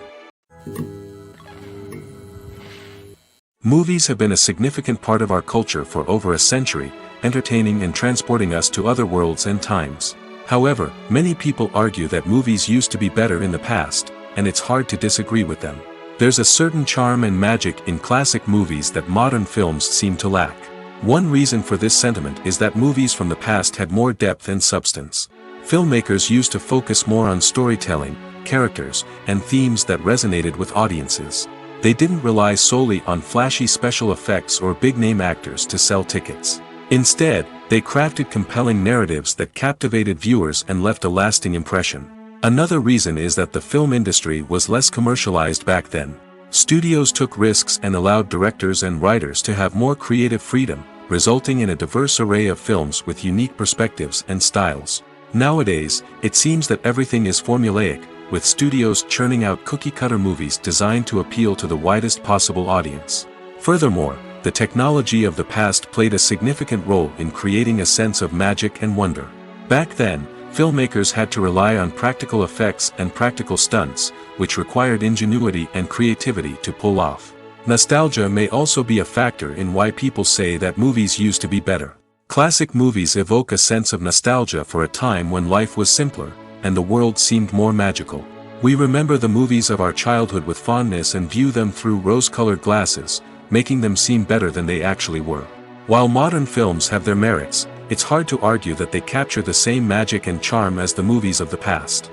Movies have been a significant part of our culture for over a century, entertaining and transporting us to other worlds and times. However, many people argue that movies used to be better in the past, and it's hard to disagree with them. There's a certain charm and magic in classic movies that modern films seem to lack. One reason for this sentiment is that movies from the past had more depth and substance. Filmmakers used to focus more on storytelling, characters, and themes that resonated with audiences. They didn't rely solely on flashy special effects or big-name actors to sell tickets. Instead, they crafted compelling narratives that captivated viewers and left a lasting impression. Another reason is that the film industry was less commercialized back then. Studios took risks and allowed directors and writers to have more creative freedom, resulting in a diverse array of films with unique perspectives and styles. Nowadays, it seems that everything is formulaic, with studios churning out cookie-cutter movies designed to appeal to the widest possible audience. Furthermore, the technology of the past played a significant role in creating a sense of magic and wonder. Back then, filmmakers had to rely on practical effects and practical stunts, which required ingenuity and creativity to pull off. Nostalgia may also be a factor in why people say that movies used to be better. Classic movies evoke a sense of nostalgia for a time when life was simpler, and the world seemed more magical. We remember the movies of our childhood with fondness and view them through rose-colored glasses, making them seem better than they actually were. While modern films have their merits, it's hard to argue that they capture the same magic and charm as the movies of the past.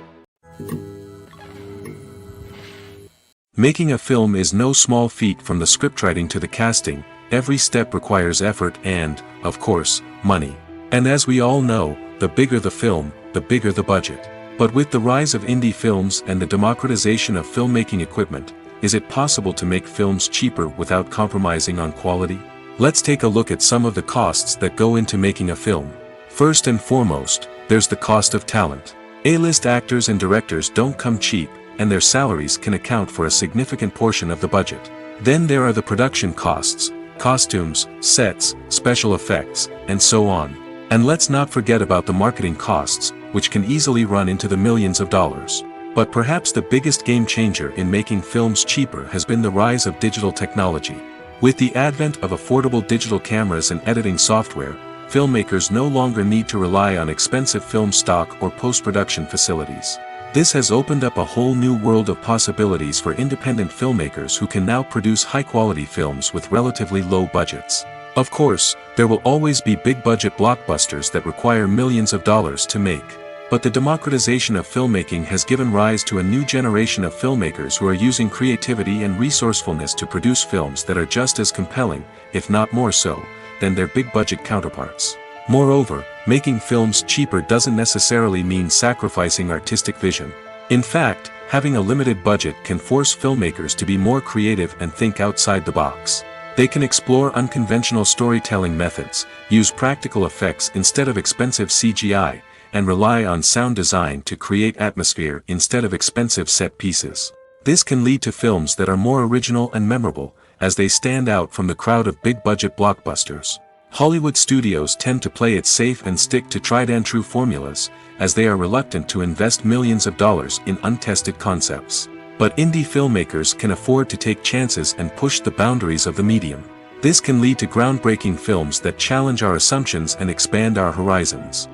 Making a film is no small feat. From the scriptwriting to the casting, every step requires effort and, of course, money. And as we all know, the bigger the film, the bigger the budget. But with the rise of indie films and the democratization of filmmaking equipment, is it possible to make films cheaper without compromising on quality? Let's take a look at some of the costs that go into making a film. First and foremost, there's the cost of talent. A-list actors and directors don't come cheap, and their salaries can account for a significant portion of the budget. Then there are the production costs, costumes, sets, special effects, and so on. And let's not forget about the marketing costs, which can easily run into the millions of dollars. But perhaps the biggest game changer in making films cheaper has been the rise of digital technology. With the advent of affordable digital cameras and editing software, filmmakers no longer need to rely on expensive film stock or post-production facilities. This has opened up a whole new world of possibilities for independent filmmakers who can now produce high-quality films with relatively low budgets. Of course, there will always be big-budget blockbusters that require millions of dollars to make. But the democratization of filmmaking has given rise to a new generation of filmmakers who are using creativity and resourcefulness to produce films that are just as compelling, if not more so, than their big-budget counterparts. Moreover, making films cheaper doesn't necessarily mean sacrificing artistic vision. In fact, having a limited budget can force filmmakers to be more creative and think outside the box. They can explore unconventional storytelling methods, use practical effects instead of expensive CGI, and rely on sound design to create atmosphere instead of expensive set pieces. This can lead to films that are more original and memorable, as they stand out from the crowd of big-budget blockbusters. Hollywood studios tend to play it safe and stick to tried-and-true formulas, as they are reluctant to invest millions of dollars in untested concepts. But indie filmmakers can afford to take chances and push the boundaries of the medium. This can lead to groundbreaking films that challenge our assumptions and expand our horizons.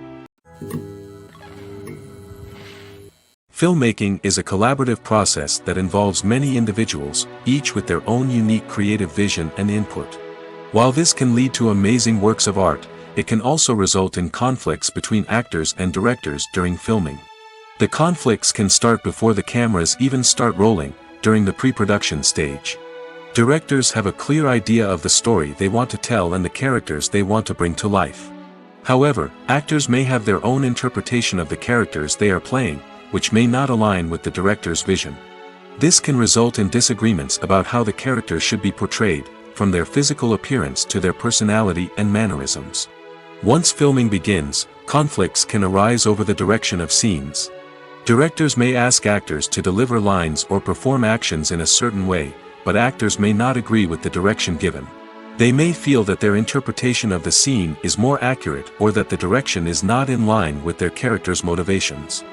Filmmaking is a collaborative process that involves many individuals, each with their own unique creative vision and input. While this can lead to amazing works of art, it can also result in conflicts between actors and directors during filming. The conflicts can start before the cameras even start rolling, during the pre-production stage. Directors have a clear idea of the story they want to tell and the characters they want to bring to life. However, actors may have their own interpretation of the characters they are playing, which may not align with the director's vision. This can result in disagreements about how the characters should be portrayed, from their physical appearance to their personality and mannerisms. Once filming begins, conflicts can arise over the direction of scenes. Directors may ask actors to deliver lines or perform actions in a certain way, but actors may not agree with the direction given. They may feel that their interpretation of the scene is more accurate or that the direction is not in line with their character's motivations.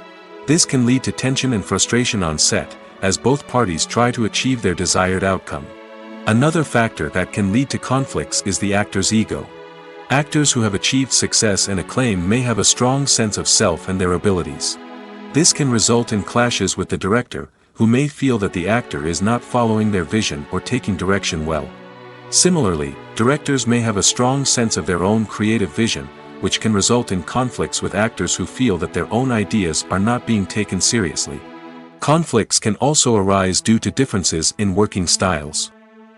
This can lead to tension and frustration on set, as both parties try to achieve their desired outcome. Another factor that can lead to conflicts is the actor's ego. Actors who have achieved success and acclaim may have a strong sense of self and their abilities. This can result in clashes with the director, who may feel that the actor is not following their vision or taking direction well. Similarly, directors may have a strong sense of their own creative vision, which can result in conflicts with actors who feel that their own ideas are not being taken seriously. Conflicts can also arise due to differences in working styles.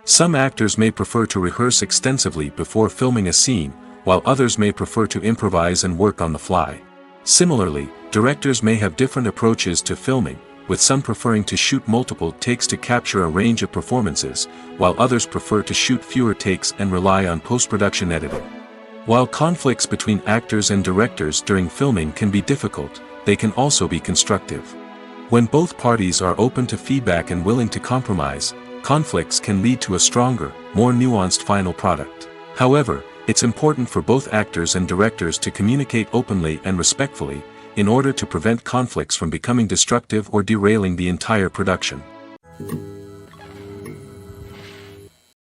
Some actors may prefer to rehearse extensively before filming a scene, while others may prefer to improvise and work on the fly. Similarly, directors may have different approaches to filming, with some preferring to shoot multiple takes to capture a range of performances, while others prefer to shoot fewer takes and rely on post-production editing. While conflicts between actors and directors during filming can be difficult, they can also be constructive. When both parties are open to feedback and willing to compromise, conflicts can lead to a stronger, more nuanced final product. However, it's important for both actors and directors to communicate openly and respectfully, in order to prevent conflicts from becoming destructive or derailing the entire production.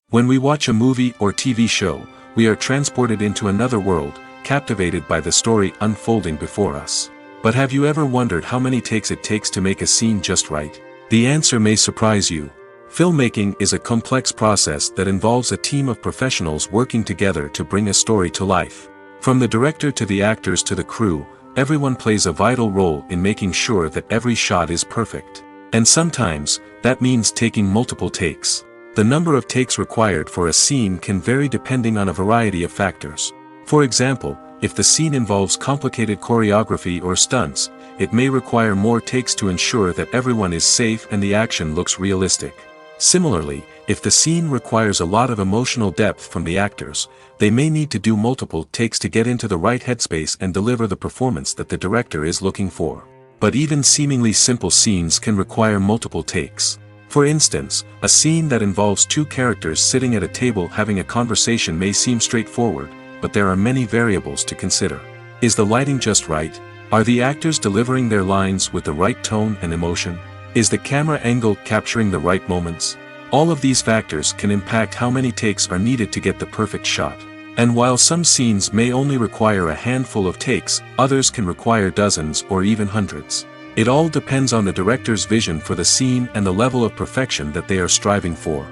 When we watch a movie or TV show, we are transported into another world, captivated by the story unfolding before us. But have you ever wondered how many takes it takes to make a scene just right? The answer may surprise you. Filmmaking is a complex process that involves a team of professionals working together to bring a story to life. From the director to the actors to the crew, everyone plays a vital role in making sure that every shot is perfect. And sometimes, that means taking multiple takes. The number of takes required for a scene can vary depending on a variety of factors. For example, if the scene involves complicated choreography or stunts, it may require more takes to ensure that everyone is safe and the action looks realistic. Similarly, if the scene requires a lot of emotional depth from the actors, they may need to do multiple takes to get into the right headspace and deliver the performance that the director is looking for. But even seemingly simple scenes can require multiple takes. For instance, a scene that involves two characters sitting at a table having a conversation may seem straightforward, but there are many variables to consider. Is the lighting just right? Are the actors delivering their lines with the right tone and emotion? Is the camera angle capturing the right moments? All of these factors can impact how many takes are needed to get the perfect shot. And while some scenes may only require a handful of takes, others can require dozens or even hundreds. It all depends on the director's vision for the scene and the level of perfection that they are striving for.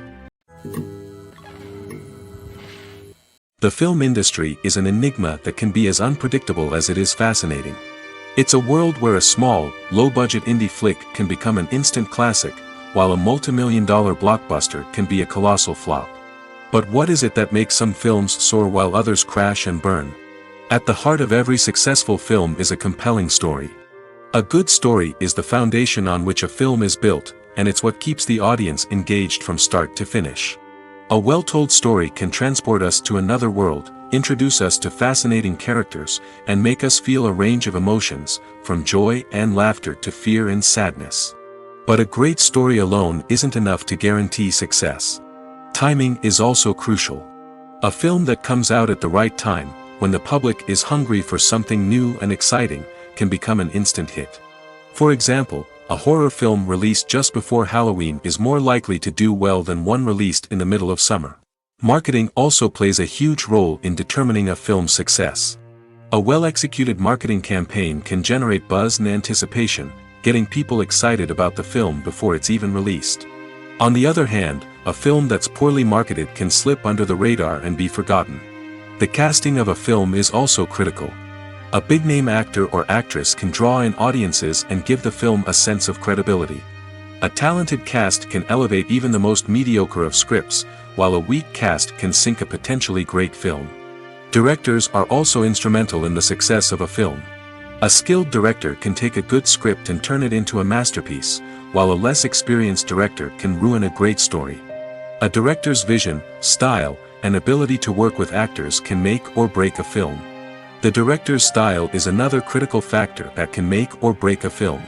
The film industry is an enigma that can be as unpredictable as it is fascinating. It's a world where a small, low-budget indie flick can become an instant classic, while a multi-million-dollar blockbuster can be a colossal flop. But what is it that makes some films soar while others crash and burn? At the heart of every successful film is a compelling story. A good story is the foundation on which a film is built, and it's what keeps the audience engaged from start to finish. A well-told story can transport us to another world, introduce us to fascinating characters, and make us feel a range of emotions, from joy and laughter to fear and sadness. But a great story alone isn't enough to guarantee success. Timing is also crucial. A film that comes out at the right time, when the public is hungry for something new and exciting, can become an instant hit. For example, a horror film released just before Halloween is more likely to do well than one released in the middle of summer. Marketing also plays a huge role in determining a film's success. A well-executed marketing campaign can generate buzz and anticipation, getting people excited about the film before it's even released. On the other hand, a film that's poorly marketed can slip under the radar and be forgotten. The casting of a film is also critical. A big-name actor or actress can draw in audiences and give the film a sense of credibility. A talented cast can elevate even the most mediocre of scripts, while a weak cast can sink a potentially great film. Directors are also instrumental in the success of a film. A skilled director can take a good script and turn it into a masterpiece, while a less experienced director can ruin a great story. A director's vision, style, and ability to work with actors can make or break a film. The director's style is another critical factor that can make or break a film.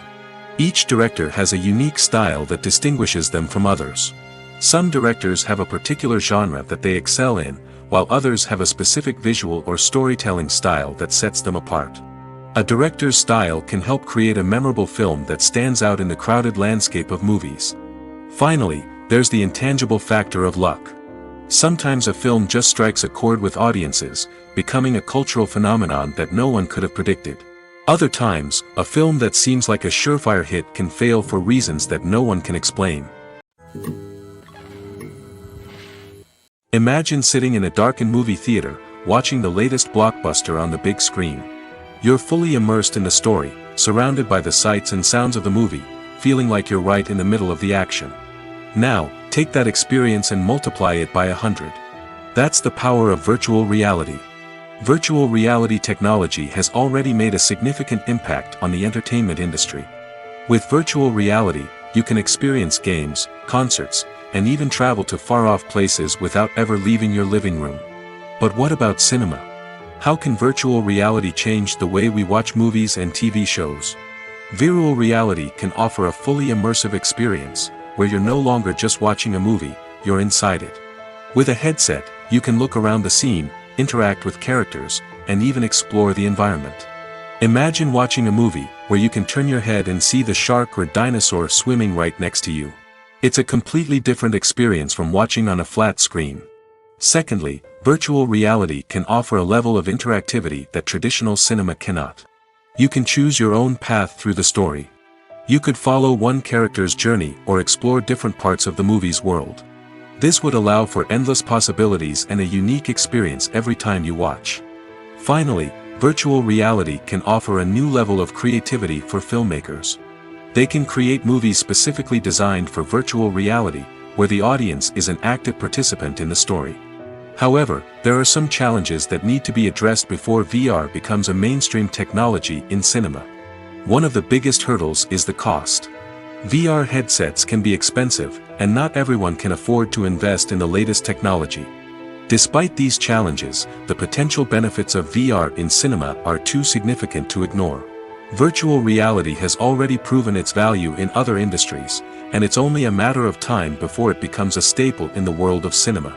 Each director has a unique style that distinguishes them from others. Some directors have a particular genre that they excel in, while others have a specific visual or storytelling style that sets them apart. A director's style can help create a memorable film that stands out in the crowded landscape of movies. Finally, there's the intangible factor of luck. Sometimes a film just strikes a chord with audiences, becoming a cultural phenomenon that no one could have predicted. Other times, a film that seems like a surefire hit can fail for reasons that no one can explain. Imagine sitting in a darkened movie theater, watching the latest blockbuster on the big screen. You're fully immersed in the story, surrounded by the sights and sounds of the movie, feeling like you're right in the middle of the action. Now, take that experience and multiply it by 100. That's the power of virtual reality. Virtual reality technology has already made a significant impact on the entertainment industry. With virtual reality, you can experience games, concerts, and even travel to far-off places without ever leaving your living room. But what about cinema? How can virtual reality change the way we watch movies and TV shows? Virtual reality can offer a fully immersive experience, where you're no longer just watching a movie, you're inside it. With a headset, you can look around the scene, interact with characters, and even explore the environment. Imagine watching a movie where you can turn your head and see the shark or dinosaur swimming right next to you. It's a completely different experience from watching on a flat screen. Secondly, virtual reality can offer a level of interactivity that traditional cinema cannot. You can choose your own path through the story. You could follow one character's journey or explore different parts of the movie's world. This would allow for endless possibilities and a unique experience every time you watch. Finally, virtual reality can offer a new level of creativity for filmmakers. They can create movies specifically designed for virtual reality, where the audience is an active participant in the story. However, there are some challenges that need to be addressed before VR becomes a mainstream technology in cinema. One of the biggest hurdles is the cost. VR headsets can be expensive, and not everyone can afford to invest in the latest technology. Despite these challenges, the potential benefits of VR in cinema are too significant to ignore. Virtual reality has already proven its value in other industries, and it's only a matter of time before it becomes a staple in the world of cinema.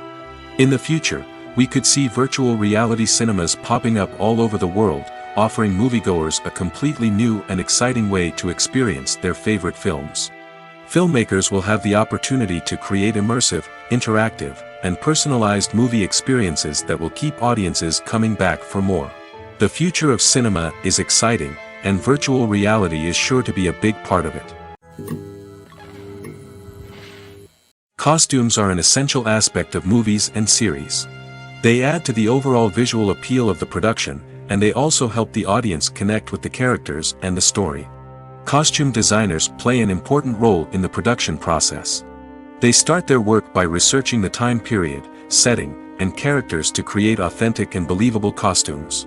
In the future, we could see virtual reality cinemas popping up all over the world, offering moviegoers a completely new and exciting way to experience their favorite films. Filmmakers will have the opportunity to create immersive, interactive, and personalized movie experiences that will keep audiences coming back for more. The future of cinema is exciting, and virtual reality is sure to be a big part of it. Costumes are an essential aspect of movies and series. They add to the overall visual appeal of the production, and they also help the audience connect with the characters and the story. Costume designers play an important role in the production process. They start their work by researching the time period, setting, and characters to create authentic and believable costumes.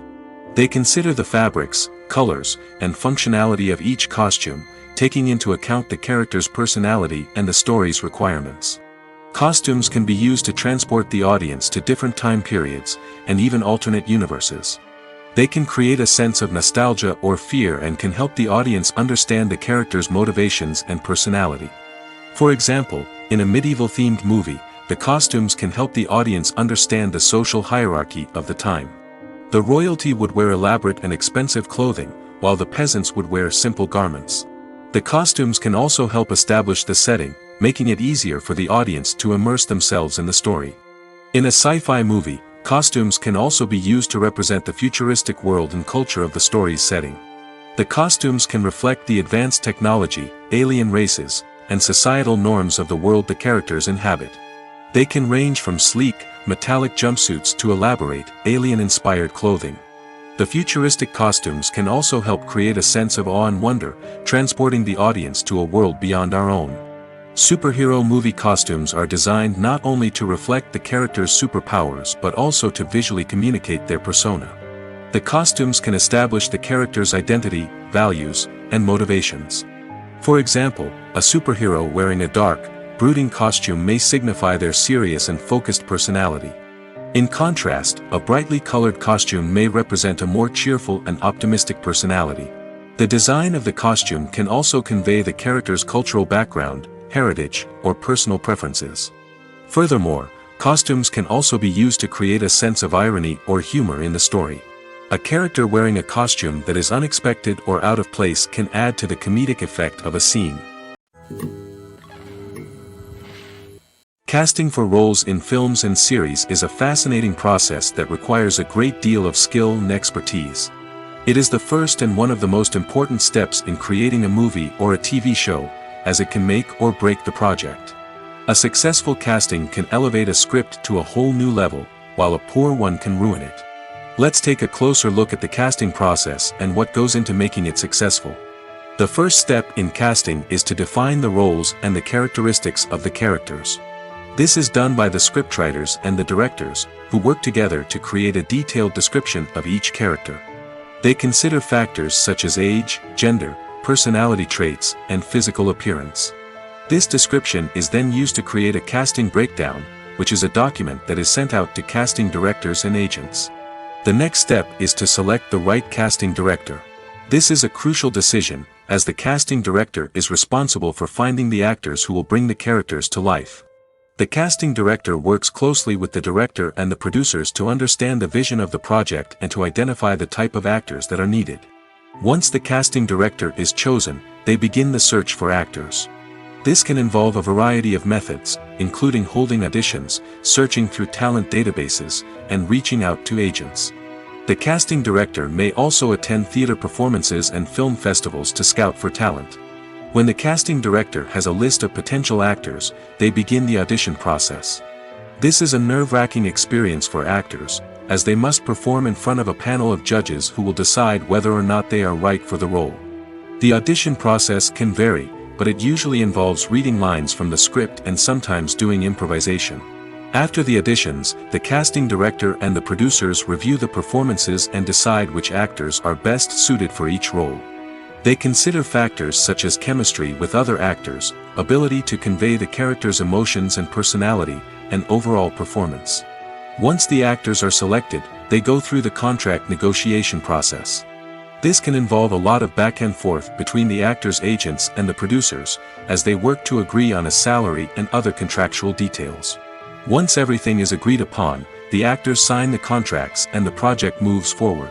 They consider the fabrics, colors, and functionality of each costume, taking into account the character's personality and the story's requirements. Costumes can be used to transport the audience to different time periods, and even alternate universes. They can create a sense of nostalgia or fear and can help the audience understand the character's motivations and personality. For example, in a medieval-themed movie, the costumes can help the audience understand the social hierarchy of the time. The royalty would wear elaborate and expensive clothing, while the peasants would wear simple garments. The costumes can also help establish the setting, making it easier for the audience to immerse themselves in the story. In a sci-fi movie, costumes can also be used to represent the futuristic world and culture of the story's setting. The costumes can reflect the advanced technology, alien races, and societal norms of the world the characters inhabit. They can range from sleek, metallic jumpsuits to elaborate, alien-inspired clothing. The futuristic costumes can also help create a sense of awe and wonder, transporting the audience to a world beyond our own. Superhero movie costumes are designed not only to reflect the character's superpowers but also to visually communicate their persona. The costumes can establish the character's identity, values, and motivations. For example, a superhero wearing a dark, brooding costume may signify their serious and focused personality. In contrast, a brightly colored costume may represent a more cheerful and optimistic personality. The design of the costume can also convey the character's cultural background, heritage, or personal preferences. Furthermore, costumes can also be used to create a sense of irony or humor in the story. A character wearing a costume that is unexpected or out of place can add to the comedic effect of a scene. Casting for roles in films and series is a fascinating process that requires a great deal of skill and expertise. It is the first and one of the most important steps in creating a movie or a TV show, as it can make or break the project. A successful casting can elevate a script to a whole new level, while a poor one can ruin it. Let's take a closer look at the casting process and what goes into making it successful. The first step in casting is to define the roles and the characteristics of the characters. This is done by the scriptwriters and the directors, who work together to create a detailed description of each character. They consider factors such as age, gender, personality traits, and physical appearance. This description is then used to create a casting breakdown, which is a document that is sent out to casting directors and agents. The next step is to select the right casting director. This is a crucial decision, as the casting director is responsible for finding the actors who will bring the characters to life. The casting director works closely with the director and the producers to understand the vision of the project and to identify the type of actors that are needed. Once the casting director is chosen, they begin the search for actors. This can involve a variety of methods, including holding auditions, searching through talent databases, and reaching out to agents. The casting director may also attend theater performances and film festivals to scout for talent. When the casting director has a list of potential actors, they begin the audition process. This is a nerve-wracking experience for actors, as they must perform in front of a panel of judges who will decide whether or not they are right for the role. The audition process can vary, but it usually involves reading lines from the script and sometimes doing improvisation. After the auditions, the casting director and the producers review the performances and decide which actors are best suited for each role. They consider factors such as chemistry with other actors, ability to convey the character's emotions and personality, and overall performance. Once the actors are selected, they go through the contract negotiation process. This can involve a lot of back and forth between the actors' agents and the producers, as they work to agree on a salary and other contractual details. Once everything is agreed upon, the actors sign the contracts and the project moves forward.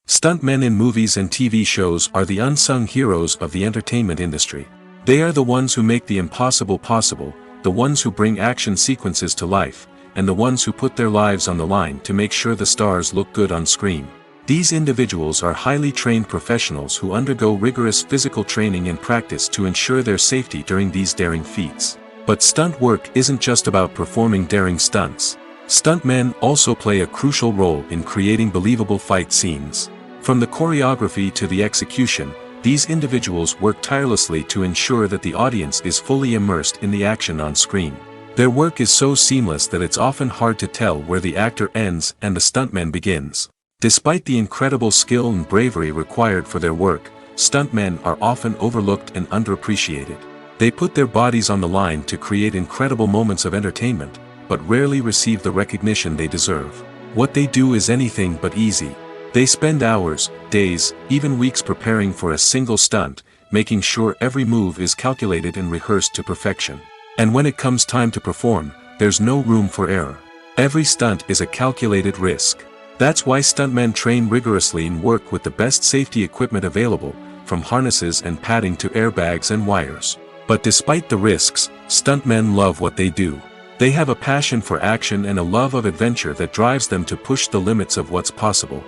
Stuntmen in movies and TV shows are the unsung heroes of the entertainment industry. They are the ones who make the impossible possible, the ones who bring action sequences to life, and the ones who put their lives on the line to make sure the stars look good on screen. These individuals are highly trained professionals who undergo rigorous physical training and practice to ensure their safety during these daring feats. But stunt work isn't just about performing daring stunts. Stuntmen also play a crucial role in creating believable fight scenes. From the choreography to the execution, these individuals work tirelessly to ensure that the audience is fully immersed in the action on screen. Their work is so seamless that it's often hard to tell where the actor ends and the stuntman begins. Despite the incredible skill and bravery required for their work, stuntmen are often overlooked and underappreciated. They put their bodies on the line to create incredible moments of entertainment, but rarely receive the recognition they deserve. What they do is anything but easy. They spend hours, days, even weeks preparing for a single stunt, making sure every move is calculated and rehearsed to perfection. And when it comes time to perform, there's no room for error. Every stunt is a calculated risk. That's why stuntmen train rigorously and work with the best safety equipment available, from harnesses and padding to airbags and wires. But despite the risks, stuntmen love what they do. They have a passion for action and a love of adventure that drives them to push the limits of what's possible.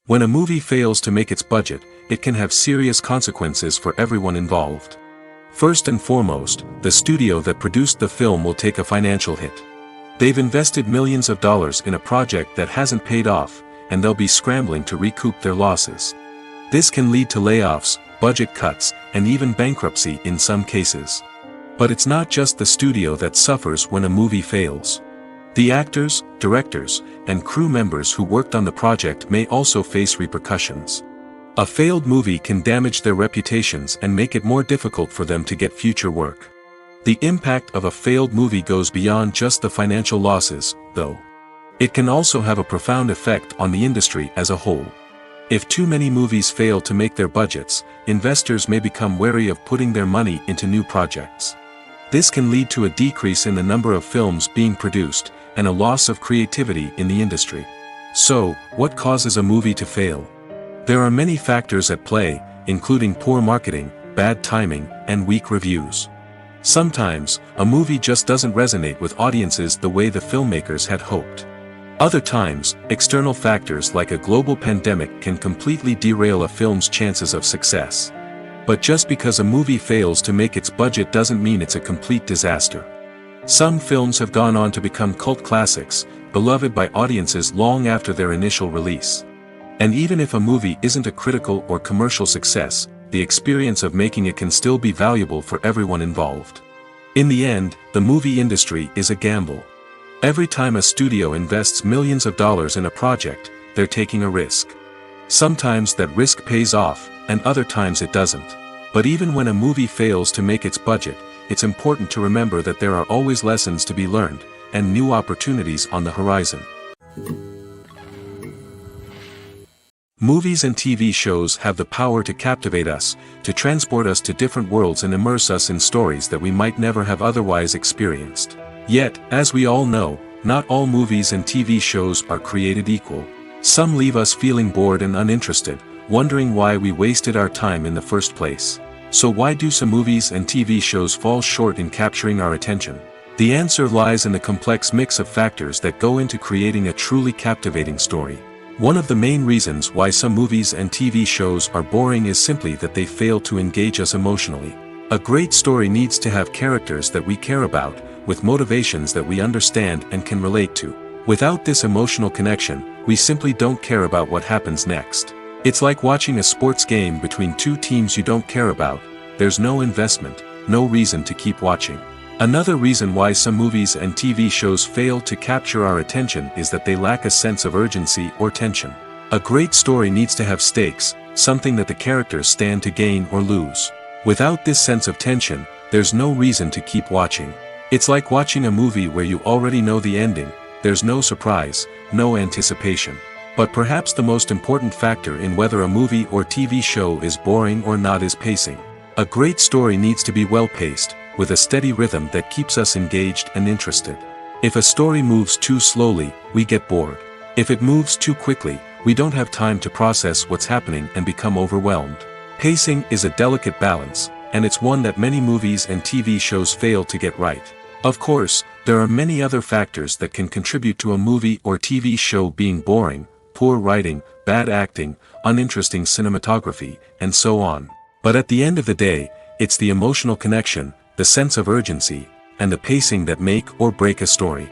When a movie fails to make its budget, it can have serious consequences for everyone involved. First and foremost, the studio that produced the film will take a financial hit. They've invested millions of dollars in a project that hasn't paid off, and they'll be scrambling to recoup their losses. This can lead to layoffs, budget cuts, and even bankruptcy in some cases. But it's not just the studio that suffers when a movie fails. The actors, directors, and crew members who worked on the project may also face repercussions. A failed movie can damage their reputations and make it more difficult for them to get future work. The impact of a failed movie goes beyond just the financial losses, though. It can also have a profound effect on the industry as a whole. If too many movies fail to make their budgets, investors may become wary of putting their money into new projects. This can lead to a decrease in the number of films being produced, and a loss of creativity in the industry. So, what causes a movie to fail? There are many factors at play, including poor marketing, bad timing, and weak reviews. Sometimes, a movie just doesn't resonate with audiences the way the filmmakers had hoped. Other times, external factors like a global pandemic can completely derail a film's chances of success. But just because a movie fails to make its budget doesn't mean it's a complete disaster. Some films have gone on to become cult classics, beloved by audiences long after their initial release. And even if a movie isn't a critical or commercial success, the experience of making it can still be valuable for everyone involved. In the end, the movie industry is a gamble. Every time a studio invests millions of dollars in a project, they're taking a risk. Sometimes that risk pays off, and other times it doesn't. But even when a movie fails to make its budget, it's important to remember that there are always lessons to be learned, and new opportunities on the horizon. Movies and TV shows have the power to captivate us, to transport us to different worlds and immerse us in stories that we might never have otherwise experienced. Yet, as we all know, not all movies and TV shows are created equal. Some leave us feeling bored and uninterested, wondering why we wasted our time in the first place. So why do some movies and TV shows fall short in capturing our attention? The answer lies in the complex mix of factors that go into creating a truly captivating story. One of the main reasons why some movies and TV shows are boring is simply that they fail to engage us emotionally. A great story needs to have characters that we care about, with motivations that we understand and can relate to. Without this emotional connection, we simply don't care about what happens next. It's like watching a sports game between two teams you don't care about. There's no investment, no reason to keep watching. Another reason why some movies and TV shows fail to capture our attention is that they lack a sense of urgency or tension. A great story needs to have stakes, something that the characters stand to gain or lose. Without this sense of tension, there's no reason to keep watching. It's like watching a movie where you already know the ending, there's no surprise, no anticipation. But perhaps the most important factor in whether a movie or TV show is boring or not is pacing. A great story needs to be well-paced, with a steady rhythm that keeps us engaged and interested. If a story moves too slowly, we get bored. If it moves too quickly, we don't have time to process what's happening and become overwhelmed. Pacing is a delicate balance, and it's one that many movies and TV shows fail to get right. Of course, there are many other factors that can contribute to a movie or TV show being boring: poor writing, bad acting, uninteresting cinematography, and so on. But at the end of the day, it's the emotional connection, the sense of urgency, and the pacing that make or break a story.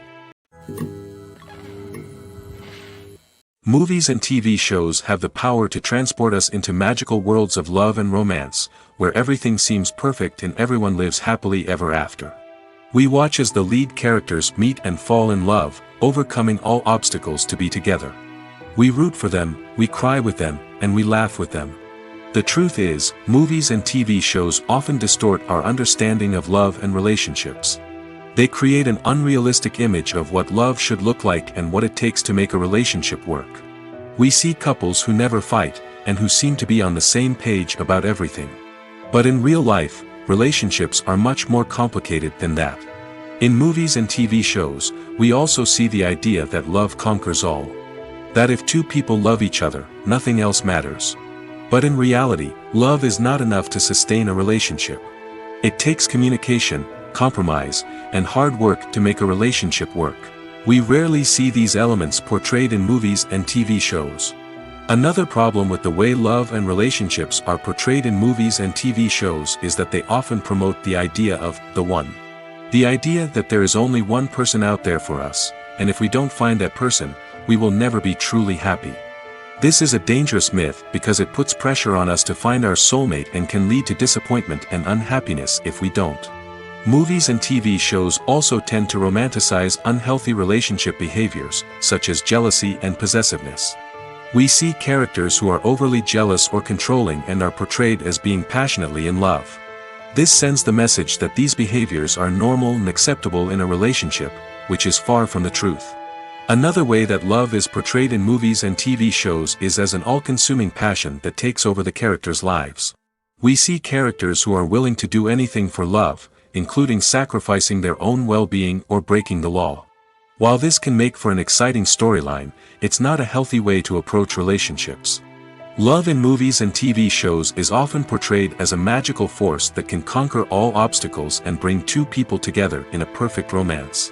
Movies and TV shows have the power to transport us into magical worlds of love and romance, where everything seems perfect and everyone lives happily ever after. We watch as the lead characters meet and fall in love, overcoming all obstacles to be together. We root for them, we cry with them, and we laugh with them. The truth is, movies and TV shows often distort our understanding of love and relationships. They create an unrealistic image of what love should look like and what it takes to make a relationship work. We see couples who never fight, and who seem to be on the same page about everything. But in real life, relationships are much more complicated than that. In movies and TV shows, we also see the idea that love conquers all. That if two people love each other, nothing else matters. But in reality, love is not enough to sustain a relationship. It takes communication, compromise, and hard work to make a relationship work. We rarely see these elements portrayed in movies and TV shows. Another problem with the way love and relationships are portrayed in movies and TV shows is that they often promote the idea of the one. The idea that there is only one person out there for us, and if we don't find that person, we will never be truly happy. This is a dangerous myth because it puts pressure on us to find our soulmate and can lead to disappointment and unhappiness if we don't. Movies and TV shows also tend to romanticize unhealthy relationship behaviors, such as jealousy and possessiveness. We see characters who are overly jealous or controlling and are portrayed as being passionately in love. This sends the message that these behaviors are normal and acceptable in a relationship, which is far from the truth. Another way that love is portrayed in movies and TV shows is as an all-consuming passion that takes over the characters' lives. We see characters who are willing to do anything for love, including sacrificing their own well-being or breaking the law. While this can make for an exciting storyline, it's not a healthy way to approach relationships. Love in movies and TV shows is often portrayed as a magical force that can conquer all obstacles and bring two people together in a perfect romance.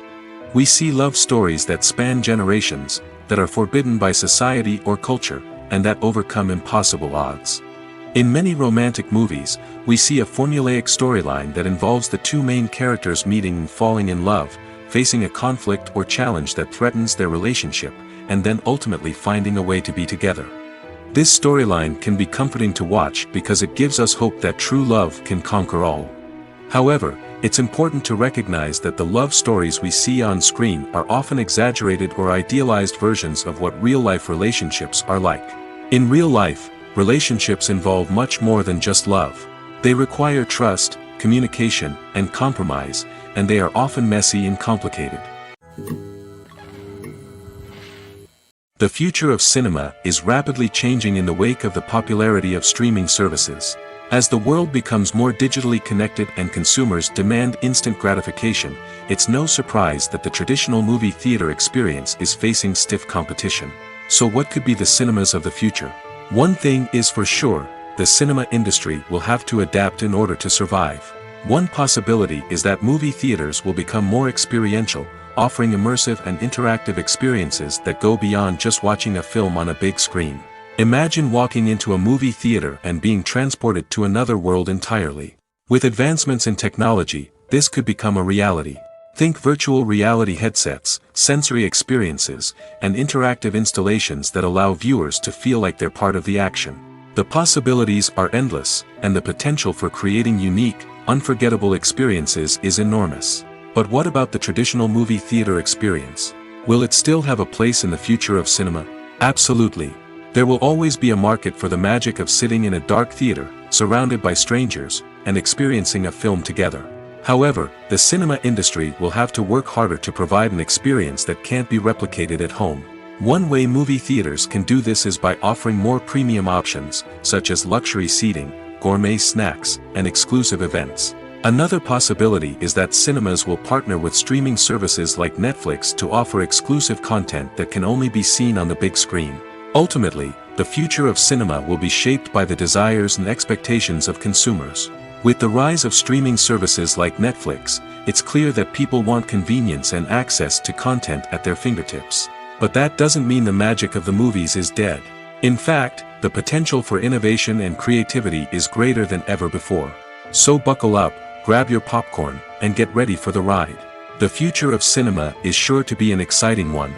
We see love stories that span generations, that are forbidden by society or culture, and that overcome impossible odds. In many romantic movies, we see a formulaic storyline that involves the two main characters meeting and falling in love, facing a conflict or challenge that threatens their relationship, and then ultimately finding a way to be together. This storyline can be comforting to watch because it gives us hope that true love can conquer all. However, it's important to recognize that the love stories we see on screen are often exaggerated or idealized versions of what real-life relationships are like. In real life, relationships involve much more than just love. They require trust, communication, and compromise, and they are often messy and complicated. The future of cinema is rapidly changing in the wake of the popularity of streaming services. As the world becomes more digitally connected and consumers demand instant gratification, it's no surprise that the traditional movie theater experience is facing stiff competition. So what could be the cinemas of the future? One thing is for sure, the cinema industry will have to adapt in order to survive. One possibility is that movie theaters will become more experiential, offering immersive and interactive experiences that go beyond just watching a film on a big screen. Imagine walking into a movie theater and being transported to another world entirely. With advancements in technology, this could become a reality. Think virtual reality headsets, sensory experiences, and interactive installations that allow viewers to feel like they're part of the action. The possibilities are endless, and the potential for creating unique, unforgettable experiences is enormous. But what about the traditional movie theater experience? Will it still have a place in the future of cinema? Absolutely. There will always be a market for the magic of sitting in a dark theater, surrounded by strangers, and experiencing a film together. However, the cinema industry will have to work harder to provide an experience that can't be replicated at home. One way movie theaters can do this is by offering more premium options, such as luxury seating, gourmet snacks, and exclusive events. Another possibility is that cinemas will partner with streaming services like Netflix to offer exclusive content that can only be seen on the big screen. Ultimately, the future of cinema will be shaped by the desires and expectations of consumers. With the rise of streaming services like Netflix, it's clear that people want convenience and access to content at their fingertips. But that doesn't mean the magic of the movies is dead. In fact, the potential for innovation and creativity is greater than ever before. So buckle up, grab your popcorn, and get ready for the ride. The future of cinema is sure to be an exciting one.